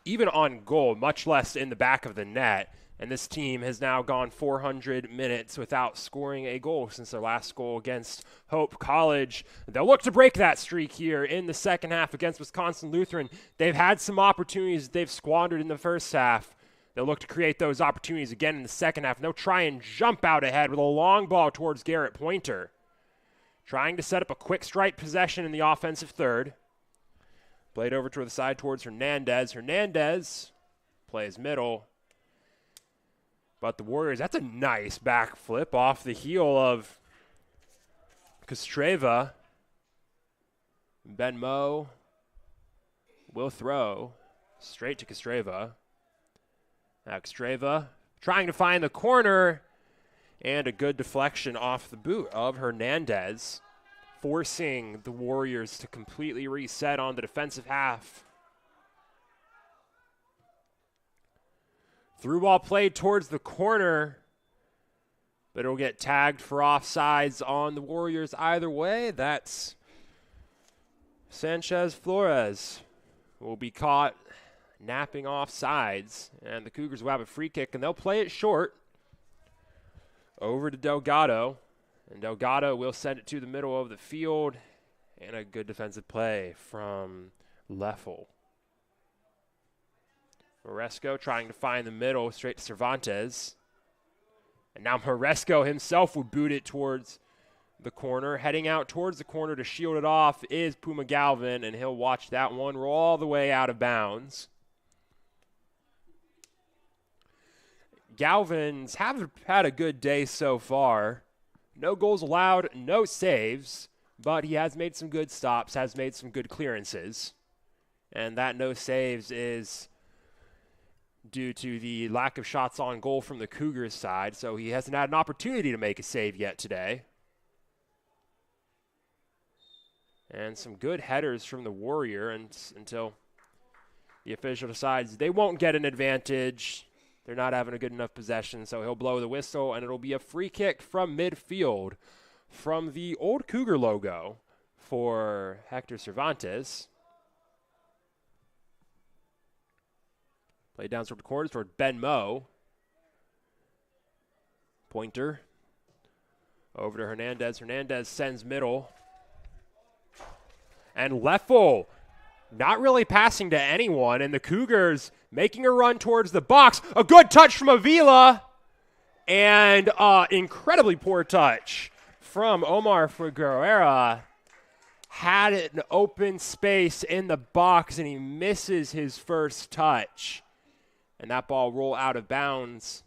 even on goal, much less in the back of the net. And this team has now gone 400 minutes without scoring a goal since their last goal against Hope College. They'll look to break that streak here in the second half against Wisconsin Lutheran. They've had some opportunities they've squandered in the first half. They'll look to create those opportunities again in the second half. And they'll try and jump out ahead with a long ball towards Garrett Pointer, trying to set up a quick strike possession in the offensive third. Played over to the side towards Hernandez. Hernandez plays middle. But the Warriors, that's a nice back flip off the heel of Kostreva. Ben Moe will throw straight to Kostreva. Now Kostreva trying to find the corner, and a good deflection off the boot of Hernandez, forcing the Warriors to completely reset on the defensive half. Through ball played towards the corner, but it'll get tagged for offsides on the Warriors either way. That's Sanchez Flores will be caught napping offsides, and the Cougars will have a free kick, and they'll play it short over to Delgado, and Delgado will send it to the middle of the field, and a good defensive play from Leffel. Moresco trying to find the middle straight to Cervantes. And now Moresco himself would boot it towards the corner. Heading out towards the corner to shield it off is Puma Galvin, and he'll watch that one roll all the way out of bounds. Galvin's have had a good day so far. No goals allowed, no saves, but he has made some good stops, has made some good clearances. And that no saves is due to the lack of shots on goal from the Cougars side, so he hasn't had an opportunity to make a save yet today. And some good headers from the Warrior until the official decides they won't get an advantage. They're not having a good enough possession, so he'll blow the whistle, and it'll be a free kick from midfield from the old Cougar logo for Hector Cervantes. Play down toward the corners toward Ben Moe. Pointer over to Hernandez. Hernandez sends middle. And Leffel not really passing to anyone, and the Cougars making a run towards the box. A good touch from Avila, and incredibly poor touch from Omar Figueroa. Had an open space in the box, and he misses his first touch. And that ball roll out of bounds.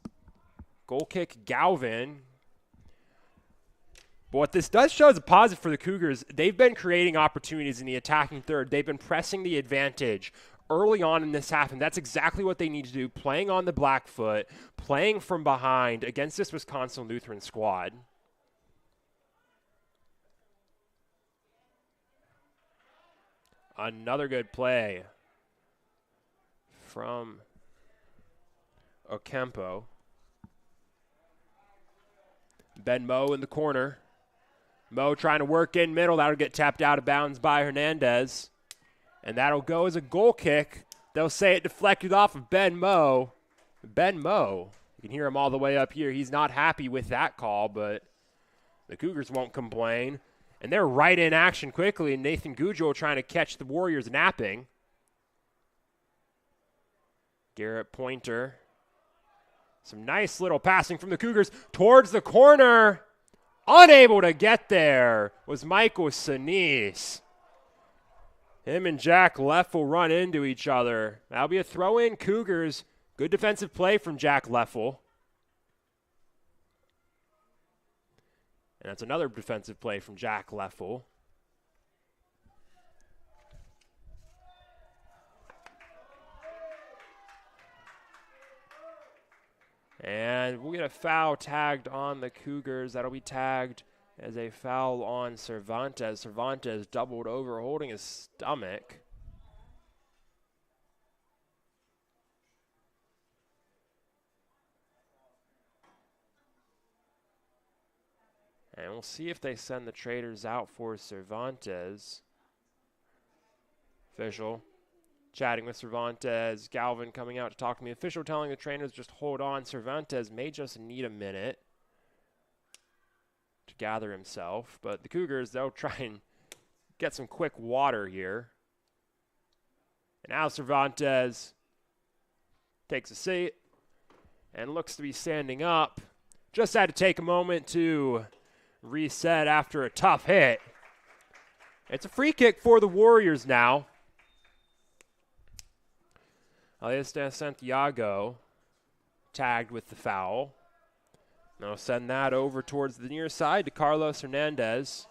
Goal kick, Galvin. But what this does show is a positive for the Cougars. They've been creating opportunities in the attacking third. They've been pressing the advantage early on in this half, and that's exactly what they need to do, playing on the black foot, playing from behind against this Wisconsin Lutheran squad. Another good play from Ocampo. Ben Moe in the corner. Moe trying to work in middle. That'll get tapped out of bounds by Hernandez. And that'll go as a goal kick. They'll say it deflected off of Ben Moe. Ben Moe, you can hear him all the way up here. He's not happy with that call, but the Cougars won't complain. And they're right in action quickly. Nathan Gujol trying to catch the Warriors napping. Garrett Pointer. Some nice little passing from the Cougars towards the corner. Unable to get there was Michael Sinise. Him and Jack Leffel run into each other. That'll be a throw-in Cougars. Good defensive play from Jack Leffel. And that's another defensive play from Jack Leffel. And we'll get a foul tagged on the Cougars. That'll be tagged as a foul on Cervantes. Cervantes doubled over, holding his stomach. And we'll see if they send the traders out for Cervantes. Official chatting with Cervantes. Galvin coming out to talk to me. Official telling the trainers just hold on. Cervantes may just need a minute to gather himself. But the Cougars, they'll try and get some quick water here. And now Cervantes takes a seat and looks to be standing up. Just had to take a moment to reset after a tough hit. It's a free kick for the Warriors now. Elias Santiago tagged with the foul. Now send that over towards the near side to Carlos Hernandez.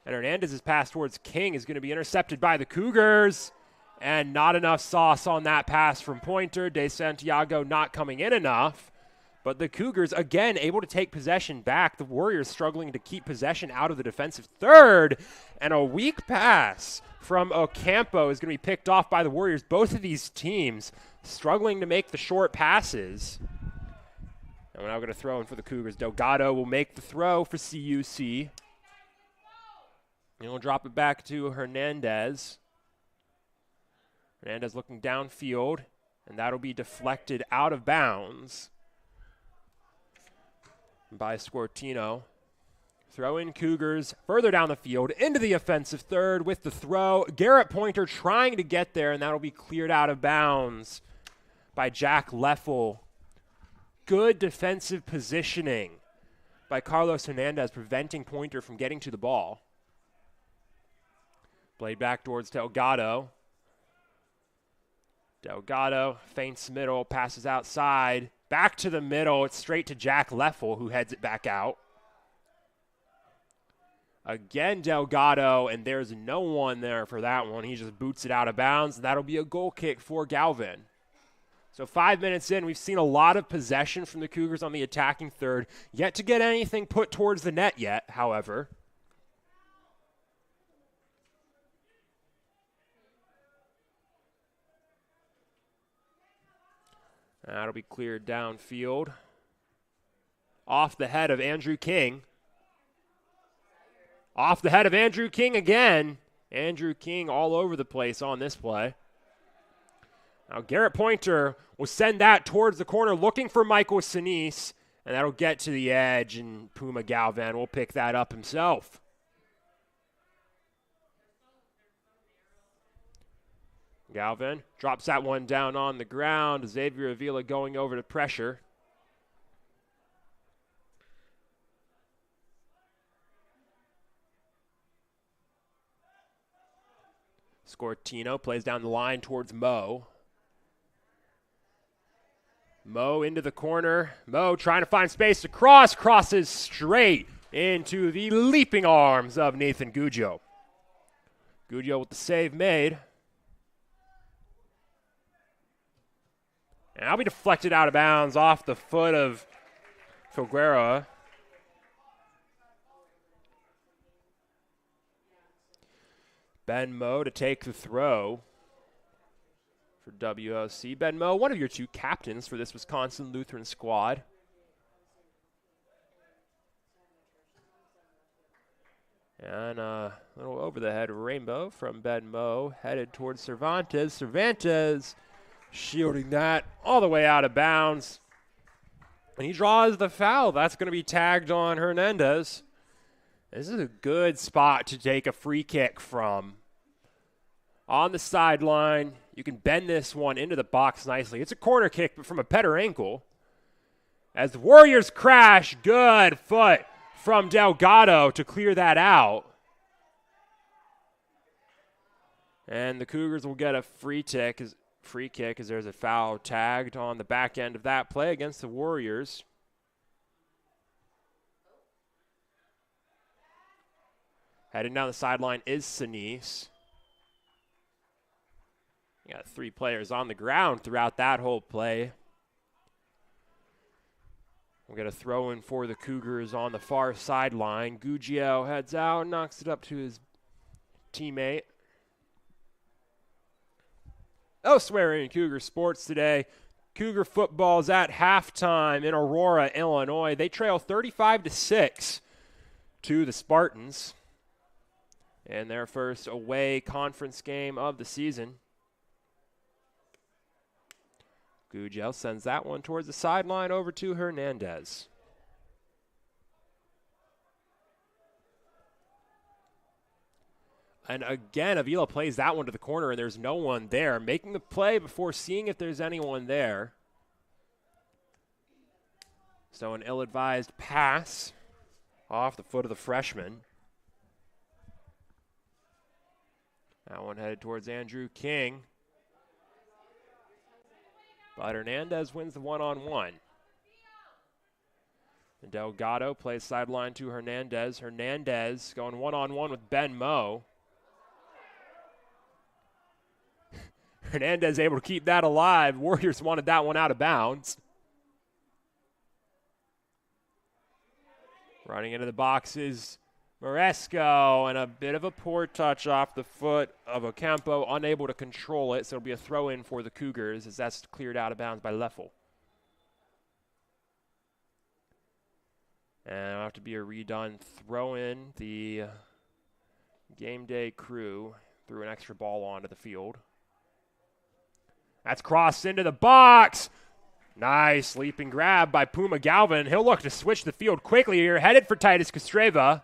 And Hernandez's pass towards King is going to be intercepted by the Cougars. And not enough sauce on that pass from Pointer. De Santiago not coming in enough. But the Cougars, again, able to take possession back. The Warriors struggling to keep possession out of the defensive third. And a weak pass from Ocampo is going to be picked off by the Warriors. Both of these teams struggling to make the short passes. And we're now going to throw in for the Cougars. Delgado will make the throw for CUC. And we'll drop it back to Hernandez. Hernandez looking downfield. And that'll be deflected out of bounds by Scortino. Throw in Cougars further down the field into the offensive third with the throw. Garrett Pointer trying to get there, and that'll be cleared out of bounds by Jack Leffel. Good defensive positioning by Carlos Hernandez, preventing Pointer from getting to the ball. Played back towards Delgado. Delgado feints middle, passes outside. Back to the middle. It's straight to Jack Leffel, who heads it back out. Again, Delgado, and there's no one there for that one. He just boots it out of bounds, and that'll be a goal kick for Galvin. So 5 minutes in, we've seen a lot of possession from the Cougars on the attacking third. Yet to get anything put towards the net yet, however. That'll be cleared downfield. Off the head of Andrew King. Off the head of Andrew King again. Andrew King all over the place on this play. Now Garrett Pointer will send that towards the corner looking for Michael Sinise. And that'll get to the edge, and Puma Galvan will pick that up himself. Galvin drops that one down on the ground. Xavier Avila going over to pressure. Scortino plays down the line towards Mo. Mo into the corner. Mo trying to find space to cross. Crosses straight into the leaping arms of Nathan Gugio. Gugio with the save made. And that'll be deflected out of bounds off the foot of Figueroa. Ben Mo to take the throw for WLC. Ben Mo, one of your two captains for this Wisconsin Lutheran squad. And a little over-the-head rainbow from Ben Mo headed towards Cervantes. Cervantes shielding that all the way out of bounds. And he draws the foul. That's going to be tagged on Hernandez. This is a good spot to take a free kick from. On the sideline, you can bend this one into the box nicely. It's a corner kick, but from a better ankle. As the Warriors crash, good foot from Delgado to clear that out. And the Cougars will get a free kick as there's a foul tagged on the back end of that play against the Warriors. Heading down the sideline is Sinise. You got 3 players on the ground throughout that whole play. We'll get a throw in for the Cougars on the far sideline. Guggio heads out, knocks it up to his teammate. Elsewhere in Cougar sports today, Cougar football's at halftime in Aurora, Illinois. They trail 35-6 to the Spartans in their first away conference game of the season. Guggio sends that one towards the sideline over to Hernandez. And again, Avila plays that one to the corner, and there's no one there. Making the play before seeing if there's anyone there. So an ill-advised pass off the foot of the freshman. That one headed towards Andrew King. But Hernandez wins the one-on-one. And Delgado plays sideline to Hernandez. Hernandez going one-on-one with Ben Moe. Hernandez able to keep that alive. Warriors wanted that one out of bounds. Running into the boxes, Maresco, and a bit of a poor touch off the foot of Ocampo, unable to control it, so it'll be a throw-in for the Cougars as that's cleared out of bounds by Leffel. And it'll have to be a redone throw-in. The game day crew threw an extra ball onto the field. That's crossed into the box. Nice leaping grab by Puma Galvin. He'll look to switch the field quickly here. Headed for Titus Kostreva.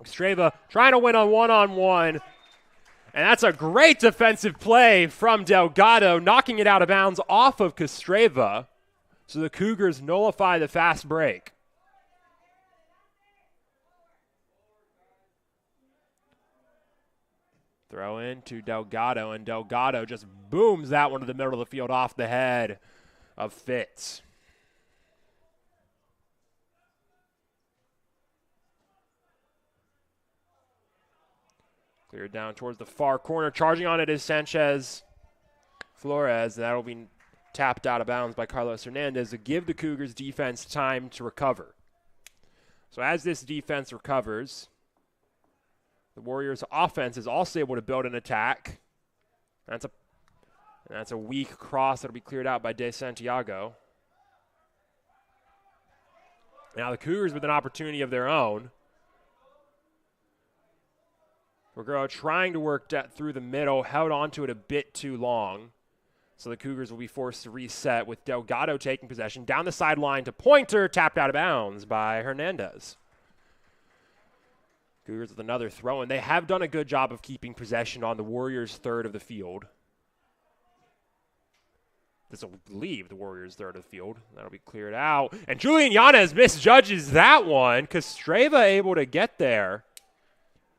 Kostreva trying to win on one-on-one. And that's a great defensive play from Delgado, knocking it out of bounds off of Kostreva. So the Cougars nullify the fast break. Throw in to Delgado, and Delgado just booms that one to the middle of the field off the head of Fitz. Cleared down towards the far corner. Charging on it is Sanchez Flores. That'll be tapped out of bounds by Carlos Hernandez to give the Cougars defense time to recover. So as this defense recovers, the Warriors' offense is also able to build an attack. That's a weak cross that'll be cleared out by De Santiago. Now the Cougars with an opportunity of their own. Vergara trying to work through the middle, held onto it a bit too long. So the Cougars will be forced to reset with Delgado taking possession. Down the sideline to Pointer, tapped out of bounds by Hernandez. Cougars with another throw, and they have done a good job of keeping possession on the Warriors' third of the field. This will leave the Warriors' third of the field. That'll be cleared out. And Julian Yanez misjudges that one. Kostreva able to get there,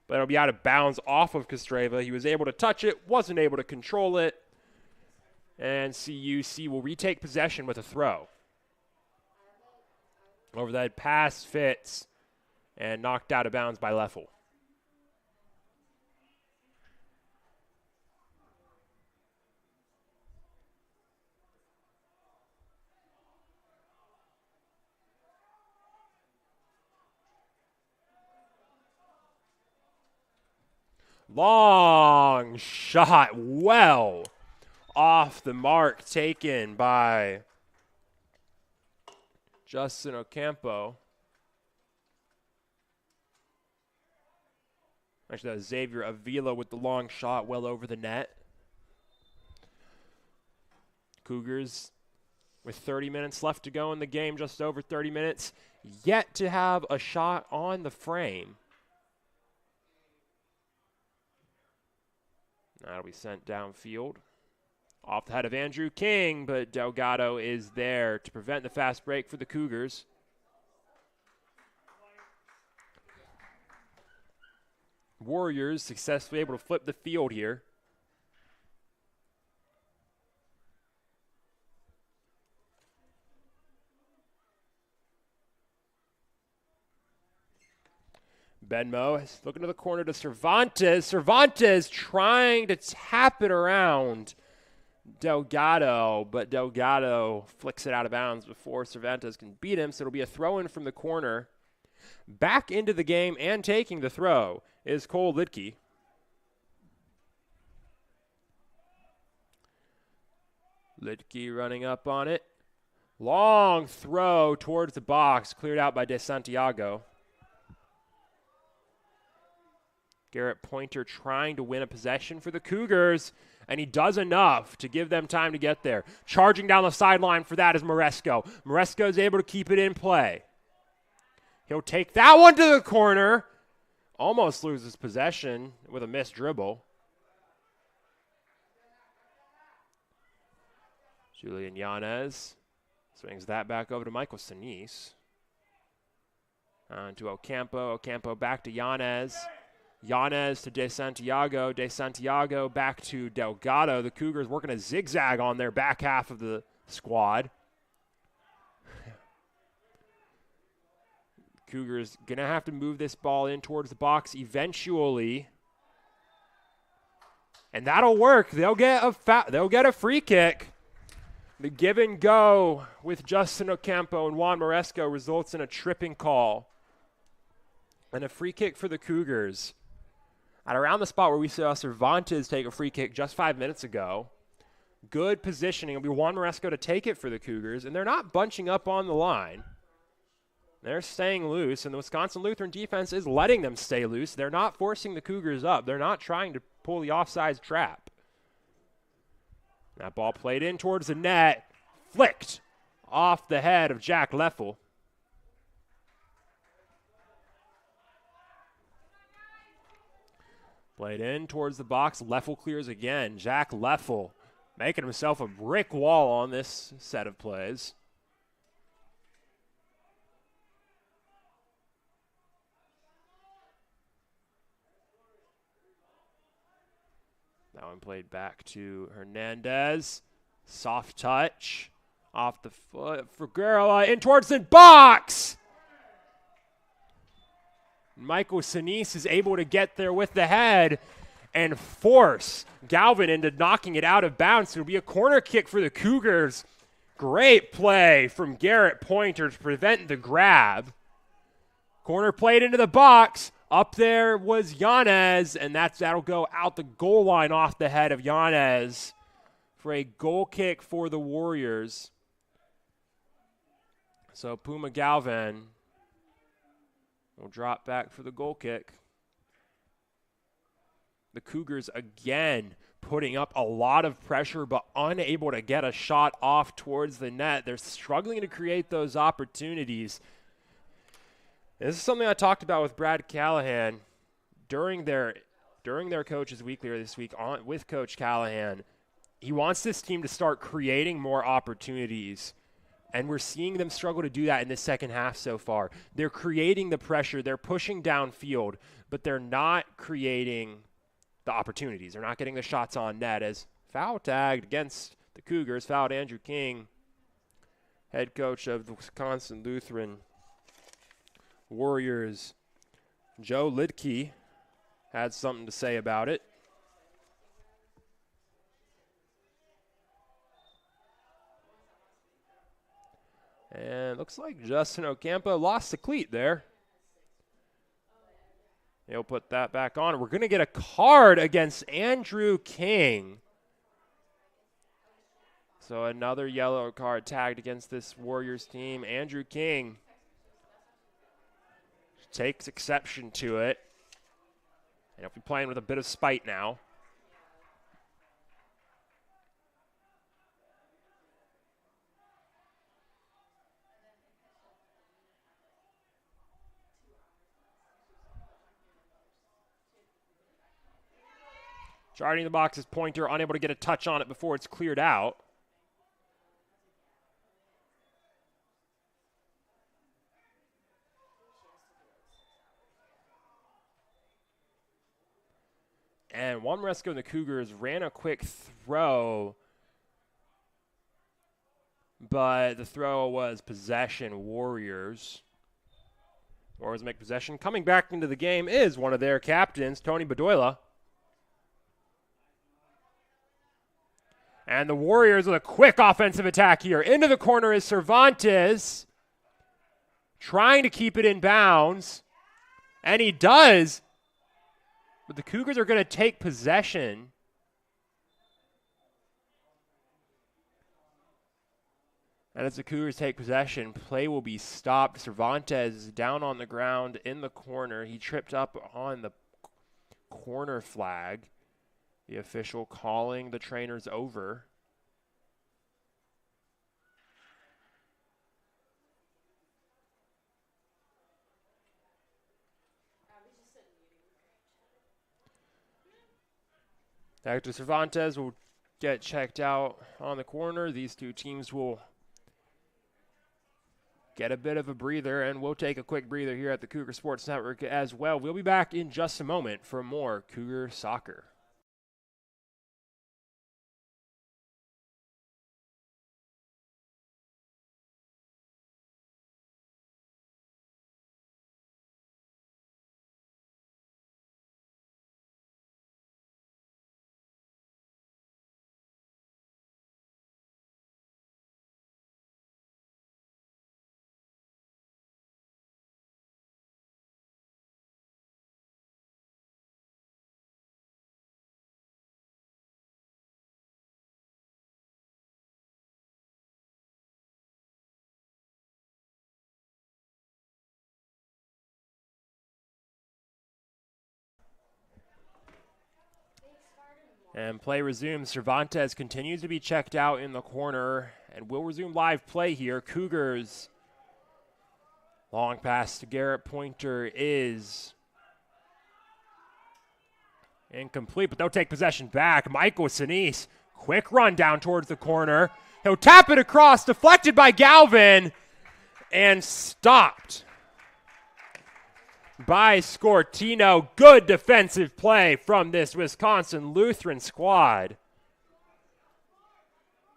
but it'll be out of bounds off of Kostreva. He was able to touch it, wasn't able to control it. And CUC will retake possession with a throw. Over that pass, Fitz. And knocked out of bounds by Leffel. Long shot, well off the mark, taken by Justin Ocampo. Actually, that was Xavier Avila with the long shot well over the net. Cougars with 30 minutes left to go in the game, just over 30 minutes, yet to have a shot on the frame. That'll be sent downfield. Off the head of Andrew King, but Delgado is there to prevent the fast break for the Cougars. Warriors successfully able to flip the field here. Benmo is looking to the corner to Cervantes. Cervantes trying to tap it around Delgado, but Delgado flicks it out of bounds before Cervantes can beat him, so it'll be a throw-in from the corner. Back into the game and taking the throw is Cole Lidke. Lidke running up on it. Long throw towards the box, cleared out by De Santiago. Garrett Pointer trying to win a possession for the Cougars, and he does enough to give them time to get there. Charging down the sideline for that is Maresco. Maresco is able to keep it in play. He'll take that one to the corner. Almost loses possession with a missed dribble. Julian Yanez swings that back over to Michael Sinise. On to Ocampo. Ocampo back to Yanez. Yanez to De Santiago. De Santiago back to Delgado. The Cougars working a zigzag on their back half of the squad. Cougars going to have to move this ball in towards the box eventually. And that'll work. They'll get a free kick. The give and go with Justin Ocampo and Juan Maresco results in a tripping call. And a free kick for the Cougars. At around the spot where we saw Cervantes take a free kick just 5 minutes ago. Good positioning. It'll be Juan Maresco to take it for the Cougars, and they're not bunching up on the line. They're staying loose, and the Wisconsin Lutheran defense is letting them stay loose. They're not forcing the Cougars up. They're not trying to pull the offsides trap. That ball played in towards the net, flicked off the head of Jack Leffel. Played in towards the box. Leffel clears again. Jack Leffel making himself a brick wall on this set of plays. That one played back to Hernandez. Soft touch off the foot for Guerra in towards the box. Michael Sinise is able to get there with the head and force Galvin into knocking it out of bounds. It'll be a corner kick for the Cougars. Great play from Garrett Pointer to prevent the grab. Corner played into the box. Up there was Yanez, and that'll go out the goal line off the head of Yanez for a goal kick for the Warriors. So Puma Galvin will drop back for the goal kick. The Cougars again putting up a lot of pressure but unable to get a shot off towards the net. They're struggling to create those opportunities. This is something I talked about with Brad Callahan during their Coaches Weekly this week with Coach Callahan. He wants this team to start creating more opportunities. And we're seeing them struggle to do that in the second half so far. They're creating the pressure. They're pushing downfield, but they're not creating the opportunities. They're not getting the shots on net as foul tagged against the Cougars. Fouled Andrew King, head coach of the Wisconsin Lutheran Warriors. Joe Lidke had something to say about it. And looks like Justin Ocampo lost the cleat there. He'll put that back on. We're going to get a card against Andrew King. So another yellow card tagged against this Warriors team. Andrew King takes exception to it. And he'll be playing with a bit of spite now. Charting the box is Pointer, unable to get a touch on it before it's cleared out. And Juan Maresco and the Cougars ran a quick throw, but the throw was possession Warriors. Warriors make possession. Coming back into the game is one of their captains, Tony Bedoya. And the Warriors with a quick offensive attack here. Into the corner is Cervantes, trying to keep it in bounds. And he does. But the Cougars are going to take possession. And as the Cougars take possession, play will be stopped. Cervantes is down on the ground in the corner. He tripped up on the corner flag. The official calling the trainers over. Hector Cervantes will get checked out on the corner. These two teams will get a bit of a breather, and we'll take a quick breather here at the Cougar Sports Network as well. We'll be back in just a moment for more Cougar Soccer. And play resumes. Cervantes continues to be checked out in the corner, and we'll resume live play here. Cougars. Long pass to Garrett Pointer is incomplete, but they'll take possession back. Michael Sinise, quick run down towards the corner. He'll tap it across, deflected by Galvin, and stopped by Scortino. Good defensive play from this Wisconsin Lutheran squad.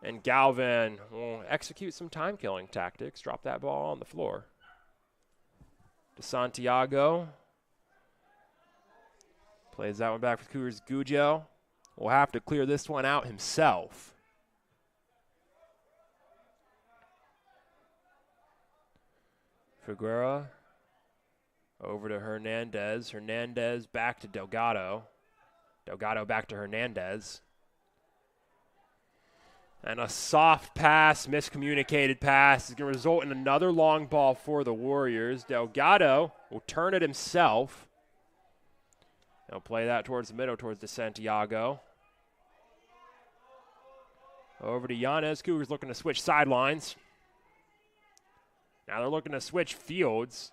And Galvin will execute some time-killing tactics, drop that ball on the floor. To Santiago. Plays that one back for Cougars. Gugel will have to clear this one out himself. Figueroa over to Hernandez. Hernandez back to Delgado. Delgado back to Hernandez. And a soft pass, miscommunicated pass, is going to result in another long ball for the Warriors. Delgado will turn it himself. He'll play that towards the middle, towards De Santiago. Over to Yanez. Cougars looking to switch sidelines. Now they're looking to switch fields.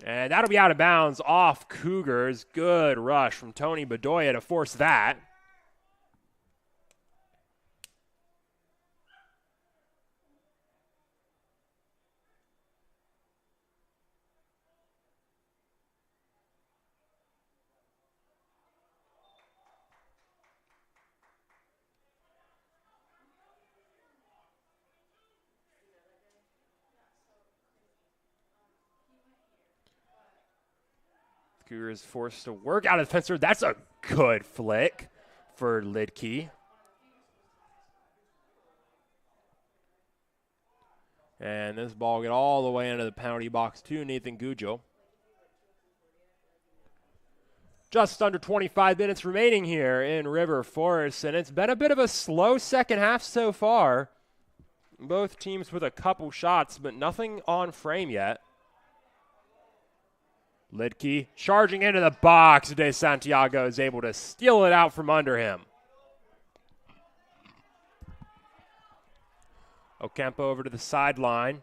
And that'll be out of bounds off Cougars. Good rush from Tony Bedoya to force that. Cougars forced to work out of the fence. That's a good flick for Lidke. And this ball get all the way into the penalty box to Nathan Gugel. Just under 25 minutes remaining here in River Forest, and it's been a bit of a slow second half so far. Both teams with a couple shots, but nothing on frame yet. Lidke charging into the box. De Santiago is able to steal it out from under him. Ocampo over to the sideline.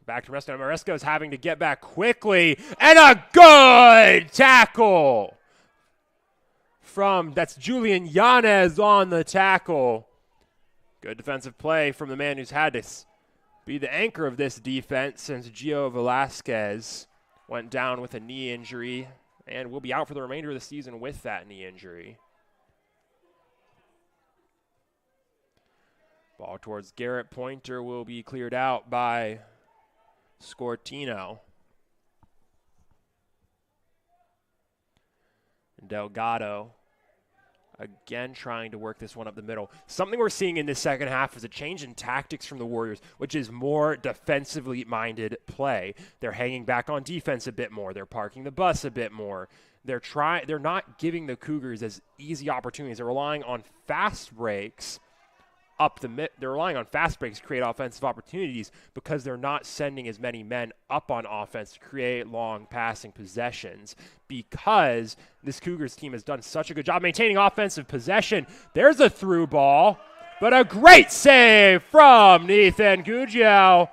Back to Maresco. Maresco is having to get back quickly. And a good tackle that's Julian Yanez on the tackle. Good defensive play from the man who's had to be the anchor of this defense since Gio Velasquez went down with a knee injury and will be out for the remainder of the season with that knee injury. Ball towards Garrett. Pointer will be cleared out by Scortino. Delgado again trying to work this one up the middle. Something we're seeing in this second half is a change in tactics from the Warriors, which is more defensively minded play. They're hanging back on defense a bit more. They're parking the bus a bit more. They're not giving the Cougars as easy opportunities. They're relying on fast breaks they're relying on fast breaks to create offensive opportunities because they're not sending as many men up on offense to create long passing possessions, because this Cougars team has done such a good job maintaining offensive possession. There's a through ball, but a great save from Ethan Gugio.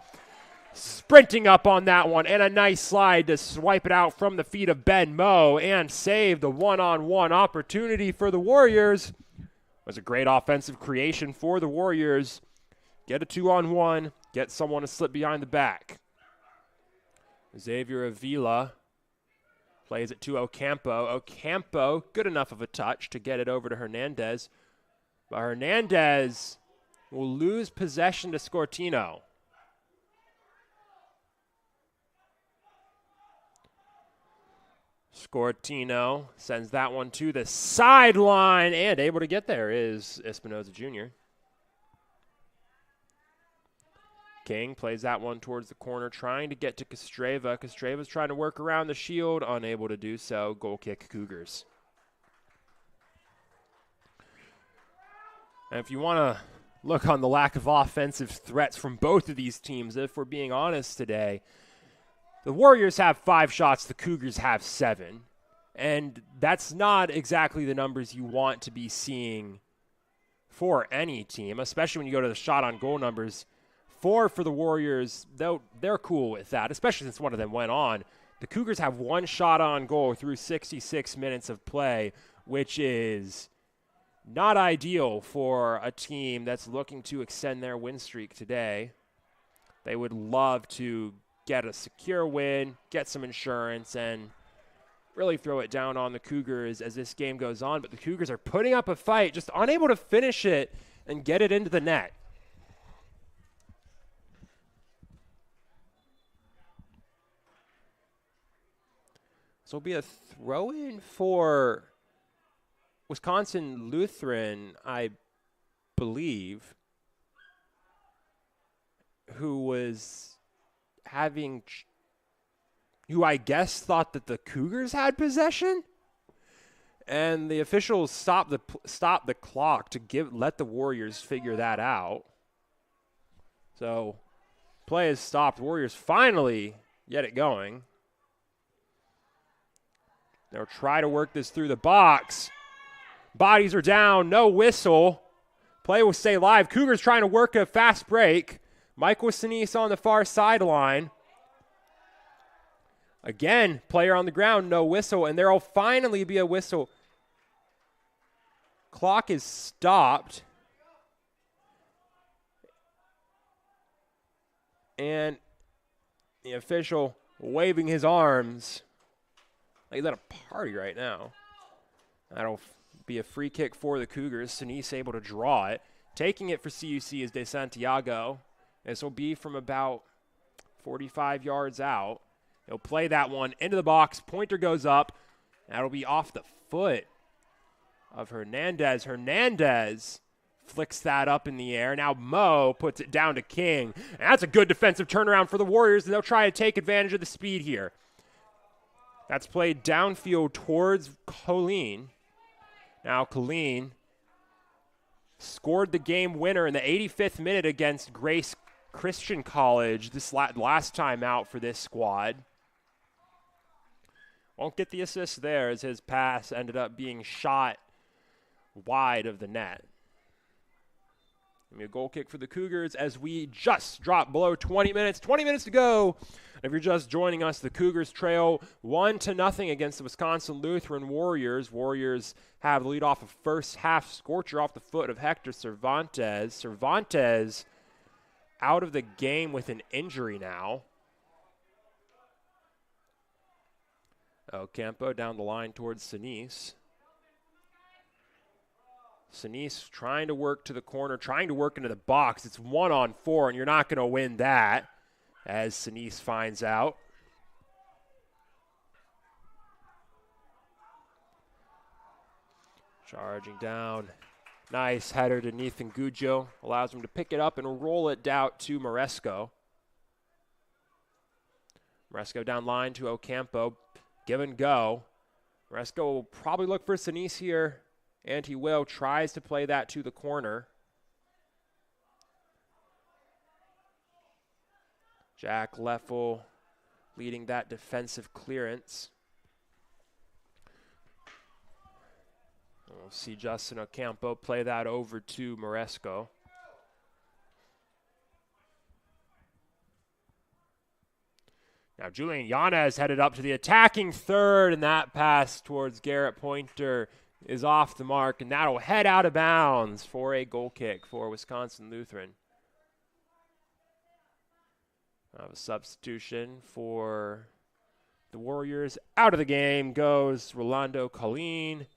Sprinting up on that one, and a nice slide to swipe it out from the feet of Ben Moe and save the one-on-one opportunity for the Warriors. It was a great offensive creation for the Warriors. Get a 2-on-1, get someone to slip behind the back. Xavier Avila plays it to Ocampo. Ocampo, good enough of a touch to get it over to Hernandez. But Hernandez will lose possession to Scortino. Scortino sends that one to the sideline, and able to get there is Espinoza Jr. King plays that one towards the corner, trying to get to Kostreva. Kostreva's trying to work around the shield, unable to do so. Goal kick Cougars. And if you want to look on the lack of offensive threats from both of these teams, if we're being honest today, the Warriors have 5 shots, the Cougars have 7. And that's not exactly the numbers you want to be seeing for any team, especially when you go to the shot on goal numbers. 4 for the Warriors, though they're cool with that, especially since one of them went on. The Cougars have 1 shot on goal through 66 minutes of play, which is not ideal for a team that's looking to extend their win streak today. They would love to get a secure win, get some insurance, and really throw it down on the Cougars as this game goes on. But the Cougars are putting up a fight, just unable to finish it and get it into the net. So it'll be a throw-in for Wisconsin Lutheran, I believe, who I guess thought that the Cougars had possession, and the officials stopped the clock to let the Warriors figure that out. So play is stopped. Warriors finally get it going. They'll try to work this through the box. Bodies are down, no whistle. Play will stay live. Cougars trying to work a fast break. Michael Sinise on the far sideline. Again, player on the ground, no whistle, and there will finally be a whistle. Clock is stopped. And the official waving his arms. Like he's at a party right now. That'll be a free kick for the Cougars. Sinise able to draw it. Taking it for CUC is De Santiago. This will be from about 45 yards out. He'll play that one into the box. Pointer goes up. That'll be off the foot of Hernandez. Hernandez flicks that up in the air. Now Moe puts it down to King. And that's a good defensive turnaround for the Warriors, and they'll try to take advantage of the speed here. That's played downfield towards Colleen. Now Colleen scored the game winner in the 85th minute against Grace Christian College this last time out for this squad. Won't get the assist there as his pass ended up being shot wide of the net. Give me a goal kick for the Cougars as we just drop below 20 minutes. 20 minutes to go. If you're just joining us, the Cougars trail 1-0 against the Wisconsin Lutheran Warriors. Warriors have the lead off of first half scorcher off the foot of Hector Cervantes. Cervantes out of the game with an injury now. Ocampo down the line towards Sinise. Sinise trying to work to the corner, trying to work into the box. It's 1-on-4, and you're not going to win that, as Sinise finds out. Charging down. Nice header to Nathan Gugio. Allows him to pick it up and roll it out to Maresco. Maresco down line to Ocampo. Give and go. Maresco will probably look for Sinise here, and he will. Tries to play that to the corner. Jack Leffel leading that defensive clearance. We'll see Justin Ocampo play that over to Maresco. Now Julian Yanez headed up to the attacking third, and that pass towards Garrett Pointer is off the mark, and that'll head out of bounds for a goal kick for Wisconsin Lutheran. A substitution for the Warriors. Out of the game goes Rolando Colleen.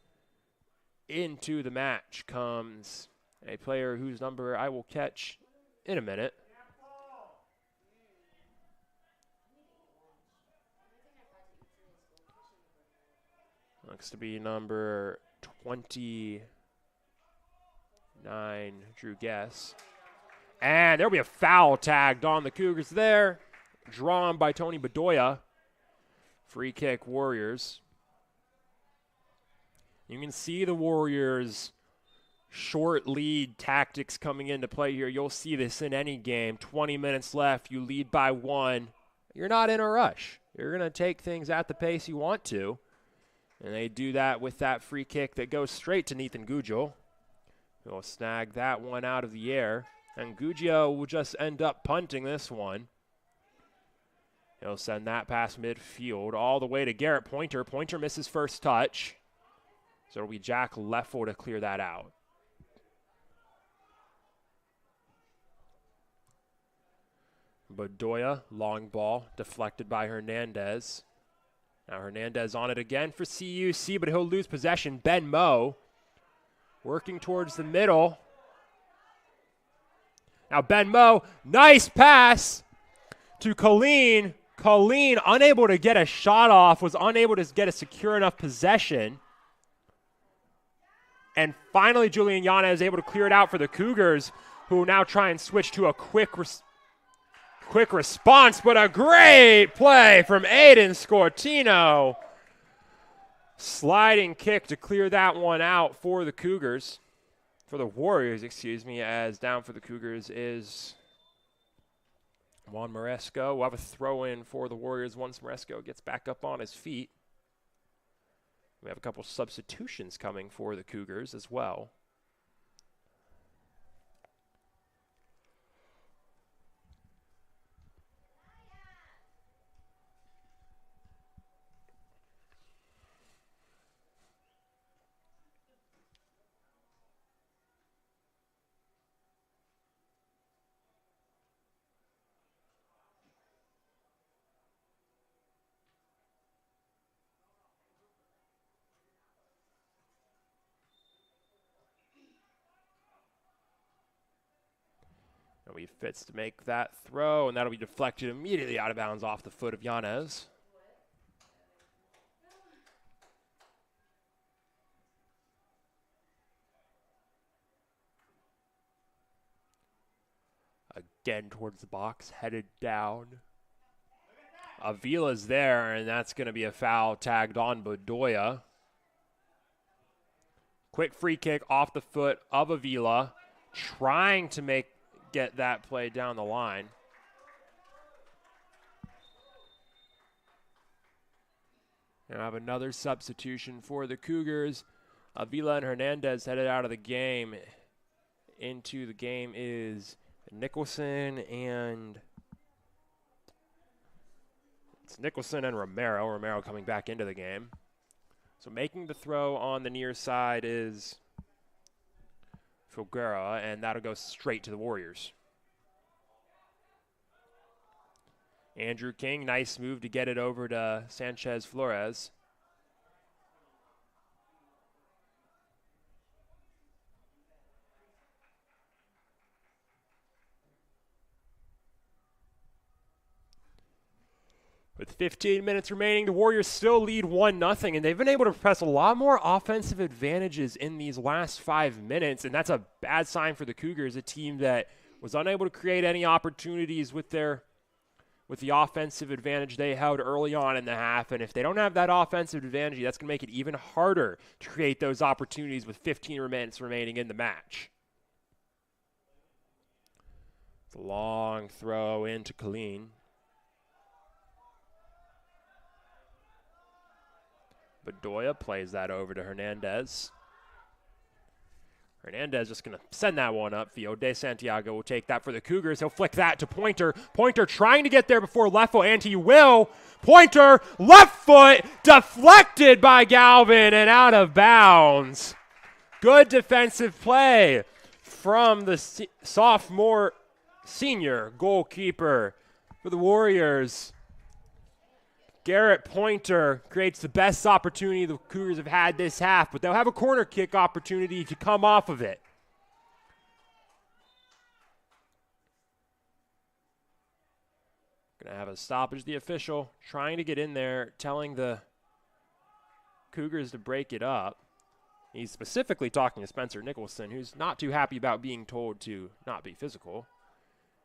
Into the match comes a player whose number I will catch in a minute. Looks to be number 29, Drew Guess. And there'll be a foul tagged on the Cougars there, drawn by Tony Bedoya. Free kick, Warriors. You can see the Warriors' short lead tactics coming into play here. You'll see this in any game. 20 minutes left, you lead by 1. You're not in a rush. You're going to take things at the pace you want to. And they do that with that free kick that goes straight to Nathan Gugio. He'll snag that one out of the air. And Gugio will just end up punting this one. He'll send that past midfield all the way to Garrett Pointer. Pointer misses first touch. So it'll be Jack Leffel to clear that out. Bedoya, long ball, deflected by Hernandez. Now Hernandez on it again for CUC, but he'll lose possession. Ben Moe working towards the middle. Now Ben Moe, nice pass to Colleen. Colleen unable to get a shot off, was unable to get a secure enough possession. And finally, Julian Yana is able to clear it out for the Cougars, who will now try and switch to a quick response, but a great play from Aiden Scortino. Sliding kick to clear that one out for the Cougars. For the Warriors, excuse me, as down for the Cougars is Juan Maresco. We'll have a throw-in for the Warriors once Maresco gets back up on his feet. We have a couple substitutions coming for the Cougars as well. He fits to make that throw, and that'll be deflected immediately out of bounds off the foot of Yanez. Again towards the box, headed down. Avila's there, and that's going to be a foul tagged on Bedoya. Quick free kick off the foot of Avila, trying to get that play down the line. And I have another substitution for the Cougars. Avila and Hernandez headed out of the game. Into the game is Nicholson and Romero. Romero coming back into the game. So making the throw on the near side is Figueroa, and that'll go straight to the Warriors. Andrew King, nice move to get it over to Sanchez Flores. With 15 minutes remaining, the Warriors still lead 1-0, and they've been able to press a lot more offensive advantages in these last 5 minutes, and that's a bad sign for the Cougars, a team that was unable to create any opportunities with the offensive advantage they held early on in the half. And if they don't have that offensive advantage, that's going to make it even harder to create those opportunities with 15 minutes remaining in the match. It's a long throw into Colleen. Bedoya plays that over to Hernandez. Hernandez just going to send that one upfield. De Santiago will take that for the Cougars. He'll flick that to Pointer. Pointer trying to get there before Leffel, and he will. Pointer, left foot, deflected by Galvin and out of bounds. Good defensive play from the sophomore senior goalkeeper for the Warriors. Garrett Pointer creates the best opportunity the Cougars have had this half, but they'll have a corner kick opportunity to come off of it. Going to have a stoppage. The official trying to get in there, telling the Cougars to break it up. He's specifically talking to Spencer Nicholson, who's not too happy about being told to not be physical.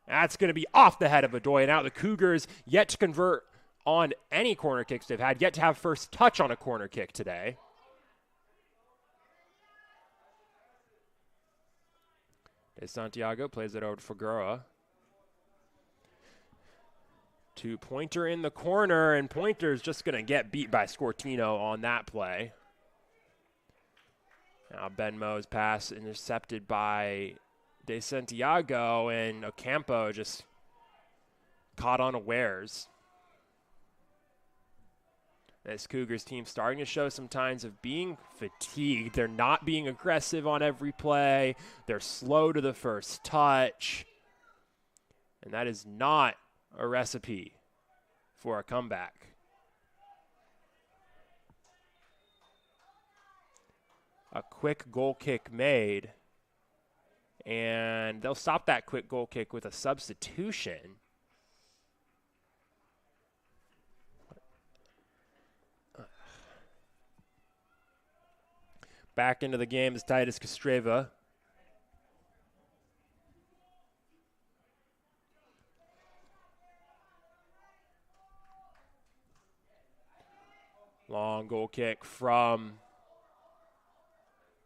That's going to be off the head of Bedoya. Now the Cougars yet to convert on any corner kicks they've had, yet to have first touch on a corner kick today. De Santiago plays it over to Figueroa. To Pointer in the corner, and Pointer's just going to get beat by Scortino on that play. Now Benmo's pass intercepted by De Santiago, and Ocampo just caught unawares. This Cougars team starting to show some signs of being fatigued. They're not being aggressive on every play. They're slow to the first touch. And that is not a recipe for a comeback. A quick goal kick made. And they'll stop that quick goal kick with a substitution. Back into the game is Titus Kostreva. Long goal kick from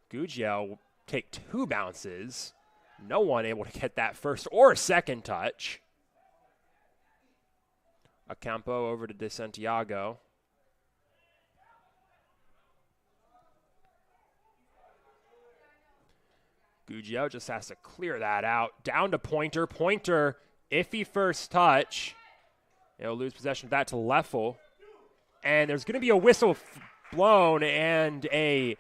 Guggiel. Will take 2 bounces. No one able to get that first or second touch. Ocampo over to De Santiago. Guggiel just has to clear that out. Down to Pointer. Pointer, iffy first touch. He'll lose possession of that to Leffel. And there's going to be a whistle blown and a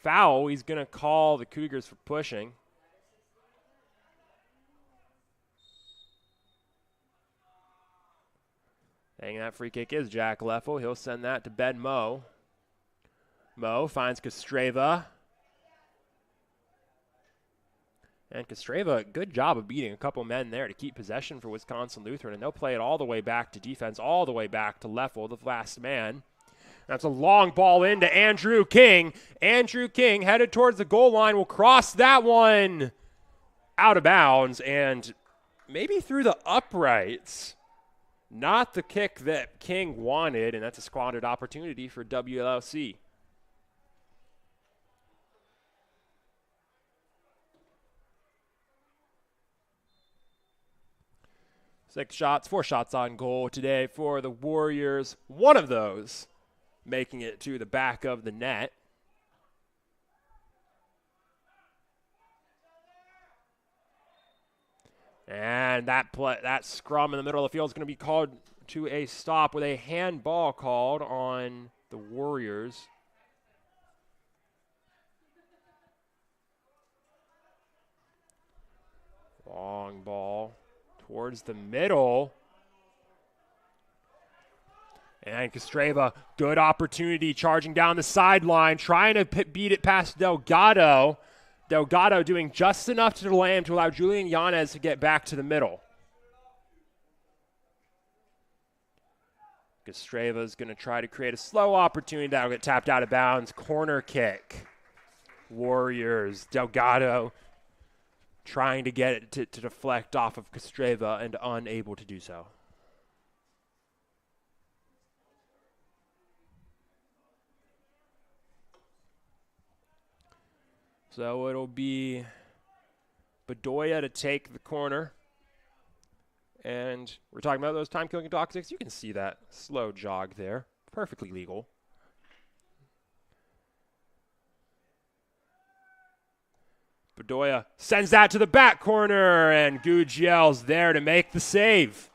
foul. He's going to call the Cougars for pushing. And that free kick is Jack Leffel. He'll send that to Ben Mo. Mo finds Kostreva. And Kostreva, good job of beating a couple men there to keep possession for Wisconsin Lutheran. And they'll play it all the way back to defense, all the way back to Leffel, the last man. That's a long ball into Andrew King. Andrew King headed towards the goal line. Will cross that one out of bounds and maybe through the uprights. Not the kick that King wanted, and that's a squandered opportunity for WLC. 4 shots on goal today for the Warriors. One of those making it to the back of the net. And that scrum in the middle of the field is going to be called to a stop with a handball called on the Warriors. Long ball towards the middle. And Kostreva, good opportunity, charging down the sideline, trying to beat it past Delgado. Delgado doing just enough to delay him to allow Julian Yanez to get back to the middle. Kostreva's going to try to create a slow opportunity. That'll get tapped out of bounds. Corner kick. Warriors. Delgado trying to get it to deflect off of Kostreva and unable to do so. So it'll be Bedoya to take the corner. And we're talking about those time-killing toxics. You can see that slow jog there. Perfectly legal. Bedoya sends that to the back corner, and Gugiel's there to make the save.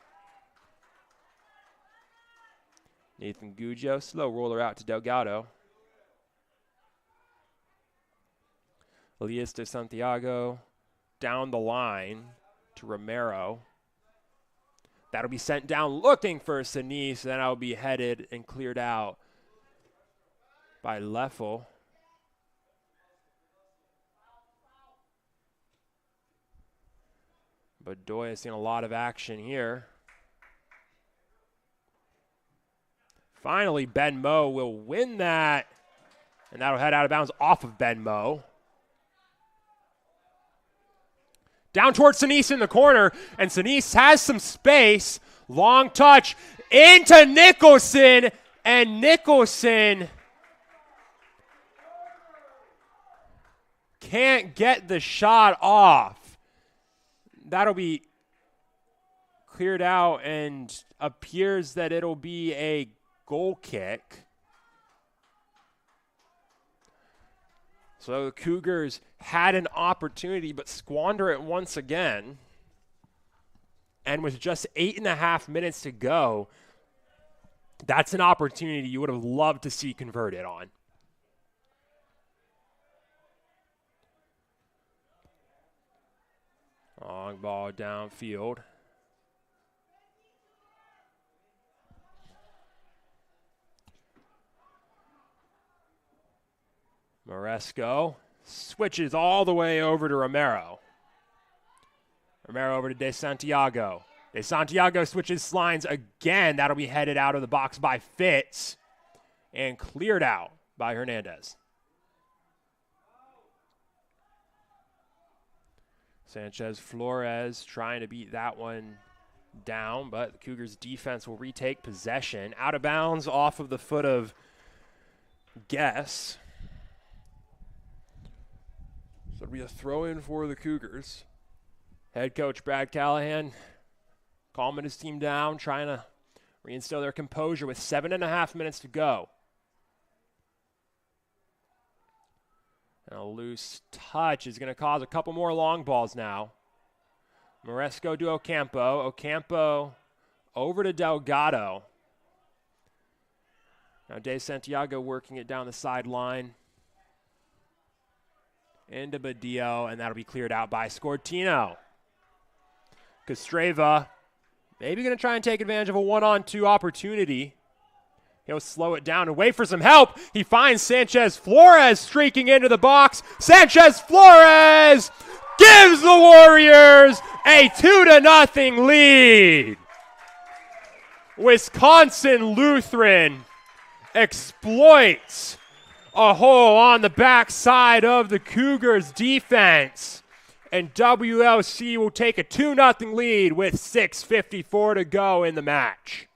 Nathan Guggio, slow roller out to Delgado. Elias de Santiago down the line to Romero. That'll be sent down looking for Sinise. Then I'll be headed and cleared out by Leffel. Bedoya seeing a lot of action here. Finally, Ben Moe will win that. And that'll head out of bounds off of Ben Moe. Down towards Sinise in the corner, and Sinise has some space. Long touch into Nicholson, and Nicholson can't get the shot off. That'll be cleared out, and appears that it'll be a goal kick. So the Cougars had an opportunity but squander it once again. And with just 8.5 minutes to go, that's an opportunity you would have loved to see converted on. Long ball downfield. Maresco switches all the way over to Romero. Romero over to De Santiago. De Santiago switches lines again. That'll be headed out of the box by Fitz and cleared out by Hernandez. Sanchez Flores trying to beat that one down, but the Cougars defense will retake possession. Out of bounds off of the foot of Guess. So it'll be a throw-in for the Cougars. Head coach Brad Callahan calming his team down, trying to reinstill their composure with 7.5 minutes to go. And a loose touch is going to cause a couple more long balls now. Maresco to Ocampo. Ocampo over to Delgado. Now De Santiago working it down the sideline. Into Badillo, and that'll be cleared out by Scortino. Kostreva maybe going to try and take advantage of a one-on-two opportunity. He'll slow it down and wait for some help. He finds Sanchez Flores streaking into the box. Sanchez Flores gives the Warriors a 2-0 lead. Wisconsin Lutheran exploits a hole on the backside of the Cougars defense. And WLC will take a 2-0 lead with 6:54 to go in the match.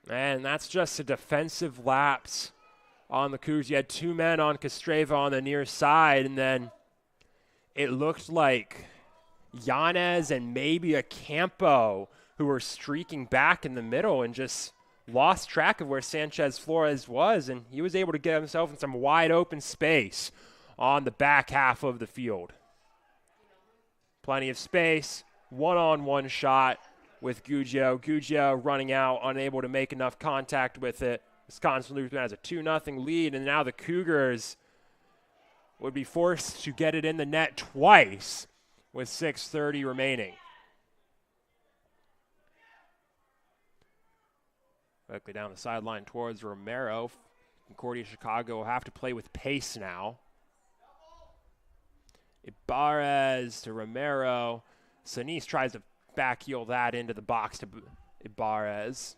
And that's just a defensive lapse on the Cougars. You had two men on Kostreva on the near side, and then it looked like Yanez and maybe a Campo who were streaking back in the middle and just lost track of where Sanchez Flores was, and he was able to get himself in some wide open space on the back half of the field. Plenty of space, one-on-one shot with Guggio. Guggio running out, unable to make enough contact with it. Wisconsin Lutheran has a 2-0 lead, and now the Cougars would be forced to get it in the net twice with 6:30 remaining. Quickly down the sideline towards Romero. Concordia Chicago will have to play with pace now. Ibarez to Romero. Sinise tries to back heel that into the box to Ibarez.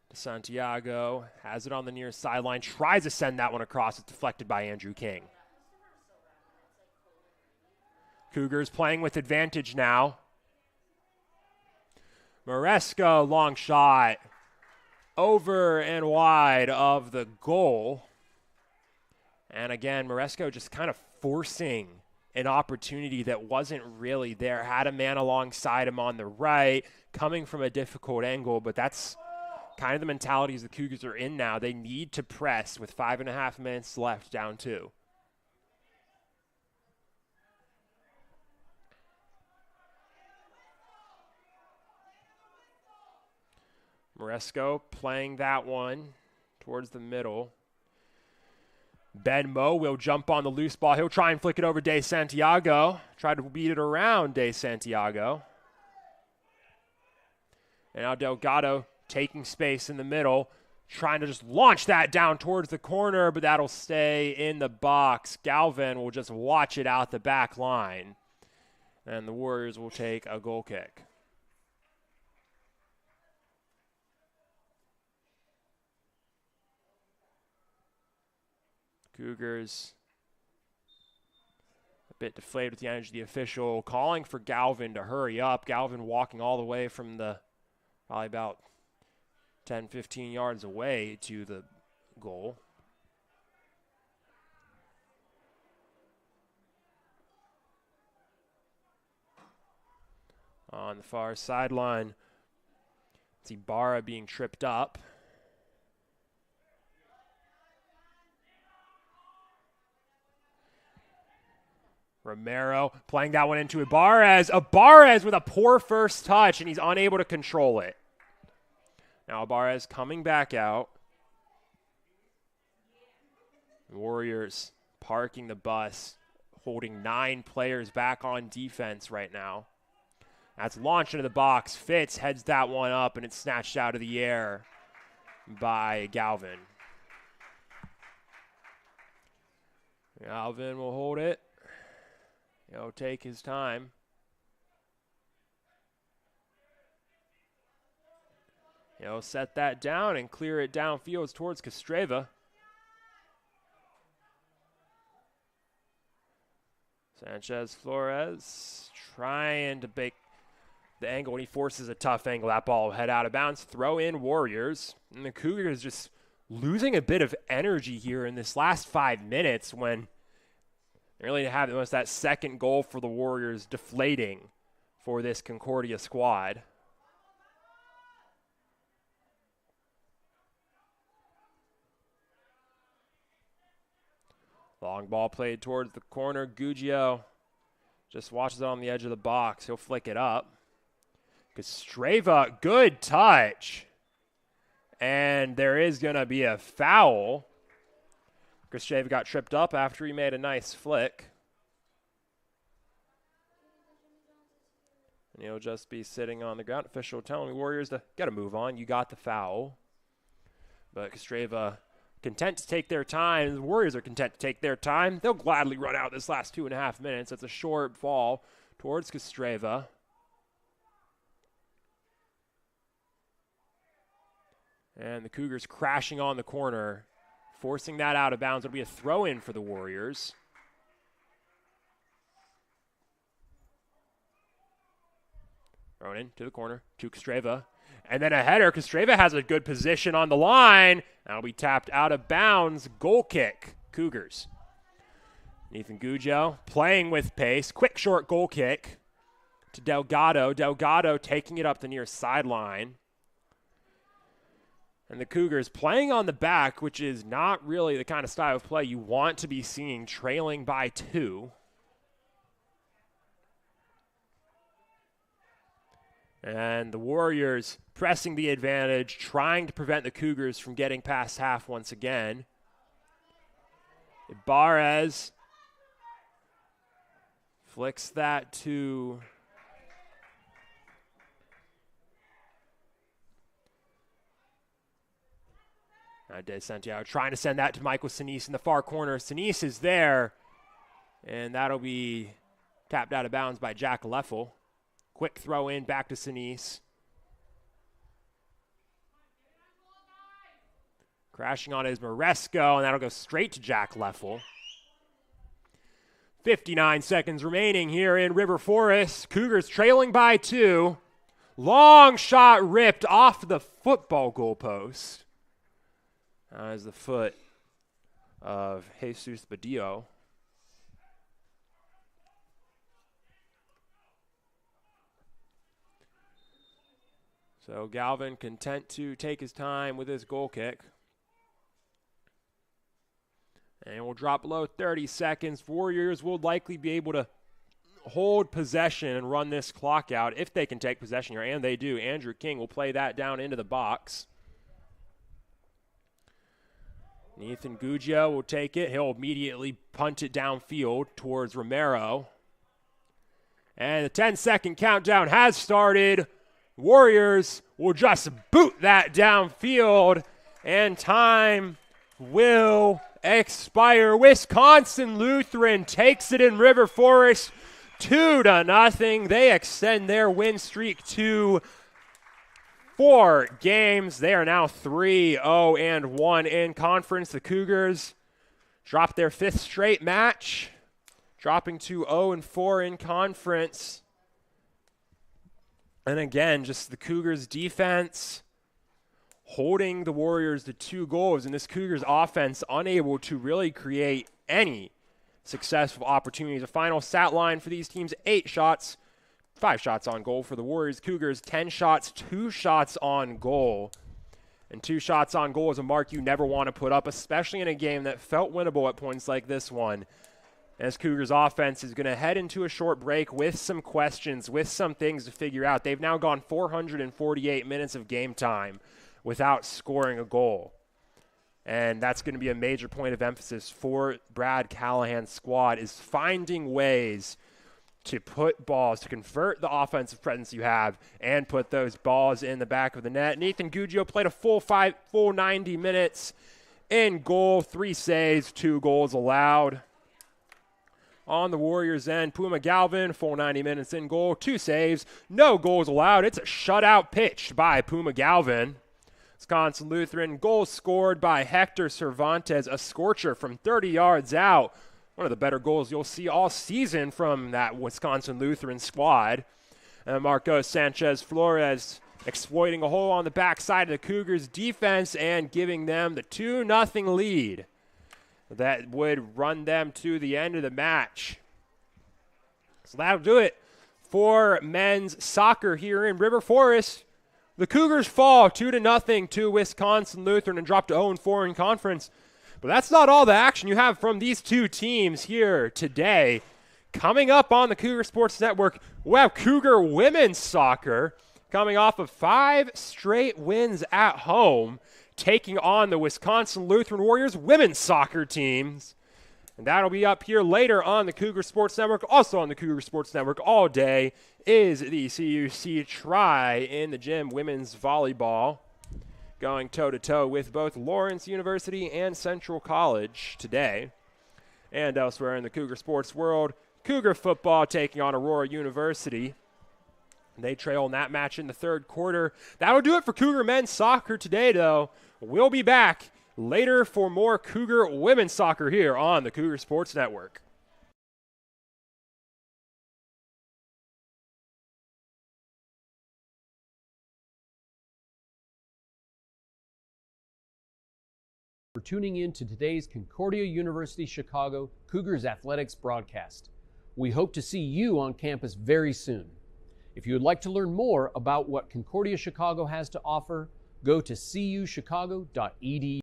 To Santiago, has it on the near sideline, tries to send that one across. It's deflected by Andrew King. Cougars playing with advantage now. Maresco, long shot, over and wide of the goal. And again, Maresco just kind of forcing an opportunity that wasn't really there. Had a man alongside him on the right, coming from a difficult angle, but that's kind of the mentalities the Cougars are in now. They need to press with 5.5 minutes left, down 2. Maresco playing that one towards the middle. Ben Mo will jump on the loose ball. He'll try and flick it over De Santiago. Try to beat it around De Santiago. And now Delgado taking space in the middle, trying to just launch that down towards the corner, but that'll stay in the box. Galvin will just watch it out the back line. And the Warriors will take a goal kick. Cougars a bit deflated with the energy of the official, calling for Galvin to hurry up. Galvin walking all the way from the probably about 10, 15 yards away to the goal. On the far sideline, see Barra being tripped up. Romero playing that one into Ibarez. Ibarez with a poor first touch, and he's unable to control it. Now Ibarez coming back out. Warriors parking the bus, holding 9 players back on defense right now. That's launched into the box. Fitz heads that one up, and it's snatched out of the air by Galvin. Galvin will hold it. He'll take his time. He'll set that down and clear it downfield towards Kostreva. Sanchez Flores trying to bake the angle, and he forces a tough angle. That ball will head out of bounds. Throw in Warriors. And the Cougars just losing a bit of energy here in this last 5 minutes when they really have almost that second goal for the Warriors deflating for this Concordia squad. Long ball played towards the corner. Guggio just watches it on the edge of the box. He'll flick it up. Kostreva, good touch. And there is going to be a foul. Kostreva got tripped up after he made a nice flick. And he'll just be sitting on the ground. Official telling the Warriors to get a move on. You got the foul. But Kostreva content to take their time. The Warriors are content to take their time. They'll gladly run out this last 2.5 minutes. It's a short ball towards Kostreva. And the Cougars crashing on the corner, forcing that out of bounds. It'll be a throw-in for the Warriors. Thrown in to the corner to Kostreva. And then a header. Kostreva has a good position on the line. That'll be tapped out of bounds. Goal kick, Cougars. Nathan Guggio playing with pace. Quick, short goal kick to Delgado. Delgado taking it up the near sideline. And the Cougars playing on the back, which is not really the kind of style of play you want to be seeing, trailing by 2. And the Warriors pressing the advantage, trying to prevent the Cougars from getting past half once again. Ibarez flicks that to De Santiago trying to send that to Michael Sinise in the far corner. Sinise is there, and that'll be tapped out of bounds by Jack Leffel. Quick throw in back to Sinise. Crashing on is Maresco, and that'll go straight to Jack Leffel. 59 seconds remaining here in River Forest. Cougars trailing by 2. Long shot ripped off the football goalpost. As the foot of Jesus Badillo. So Galvin content to take his time with his goal kick. And we'll drop below 30 seconds. Warriors will likely be able to hold possession and run this clock out if they can take possession here, and they do. Andrew King will play that down into the box. Nathan Gugio will take it. He'll immediately punt it downfield towards Romero. And the 10-second countdown has started. Warriors will just boot that downfield, and time will expire. Wisconsin Lutheran takes it in River Forest 2-0. They extend their win streak to 4 games. They are now 3-0-1 in conference. The Cougars dropped their 5th straight match, dropping to 0-4 in conference. And again, just the Cougars' defense holding the Warriors to 2 goals, and this Cougars offense unable to really create any successful opportunities. The final stat line for these teams, 8 shots, 5 shots on goal for the Warriors. Cougars, 10 shots, 2 shots on goal. And 2 shots on goal is a mark you never want to put up, especially in a game that felt winnable at points like this one. As Cougars offense is going to head into a short break with some questions, with some things to figure out. They've now gone 448 minutes of game time without scoring a goal. And that's going to be a major point of emphasis for Brad Callahan's squad, is finding ways to put balls, to convert the offensive presence you have and put those balls in the back of the net. Nathan Gugio played a full 90 minutes in goal, 3 saves, 2 goals allowed. On the Warriors' end, Puma Galvin, full 90 minutes in goal, 2 saves, no goals allowed. It's a shutout pitch by Puma Galvin. Wisconsin Lutheran, goal scored by Hector Cervantes, a scorcher from 30 yards out. One of the better goals you'll see all season from that Wisconsin Lutheran squad. And Marcos Sanchez Flores exploiting a hole on the backside of the Cougars' defense and giving them the 2-0 lead that would run them to the end of the match. So that'll do it for men's soccer here in River Forest. The Cougars fall 2-0 to Wisconsin Lutheran and drop to 0-4 in conference. But that's not all the action you have from these 2 teams here today. Coming up on the Cougar Sports Network, we have Cougar women's soccer coming off of 5 straight wins at home, taking on the Wisconsin Lutheran Warriors women's soccer teams. And that'll be up here later on the Cougar Sports Network. Also on the Cougar Sports Network all day is the CUC Try in the Gym women's volleyball, going toe-to-toe with both Lawrence University and Central College today. And elsewhere in the Cougar sports world, Cougar football taking on Aurora University. They trail in that match in the 3rd quarter. That'll do it for Cougar men's soccer today, though. We'll be back later for more Cougar women's soccer here on the Cougar Sports Network. For tuning in to today's Concordia University Chicago Cougars Athletics broadcast. We hope to see you on campus very soon. If you would like to learn more about what Concordia Chicago has to offer, go to cuchicago.edu.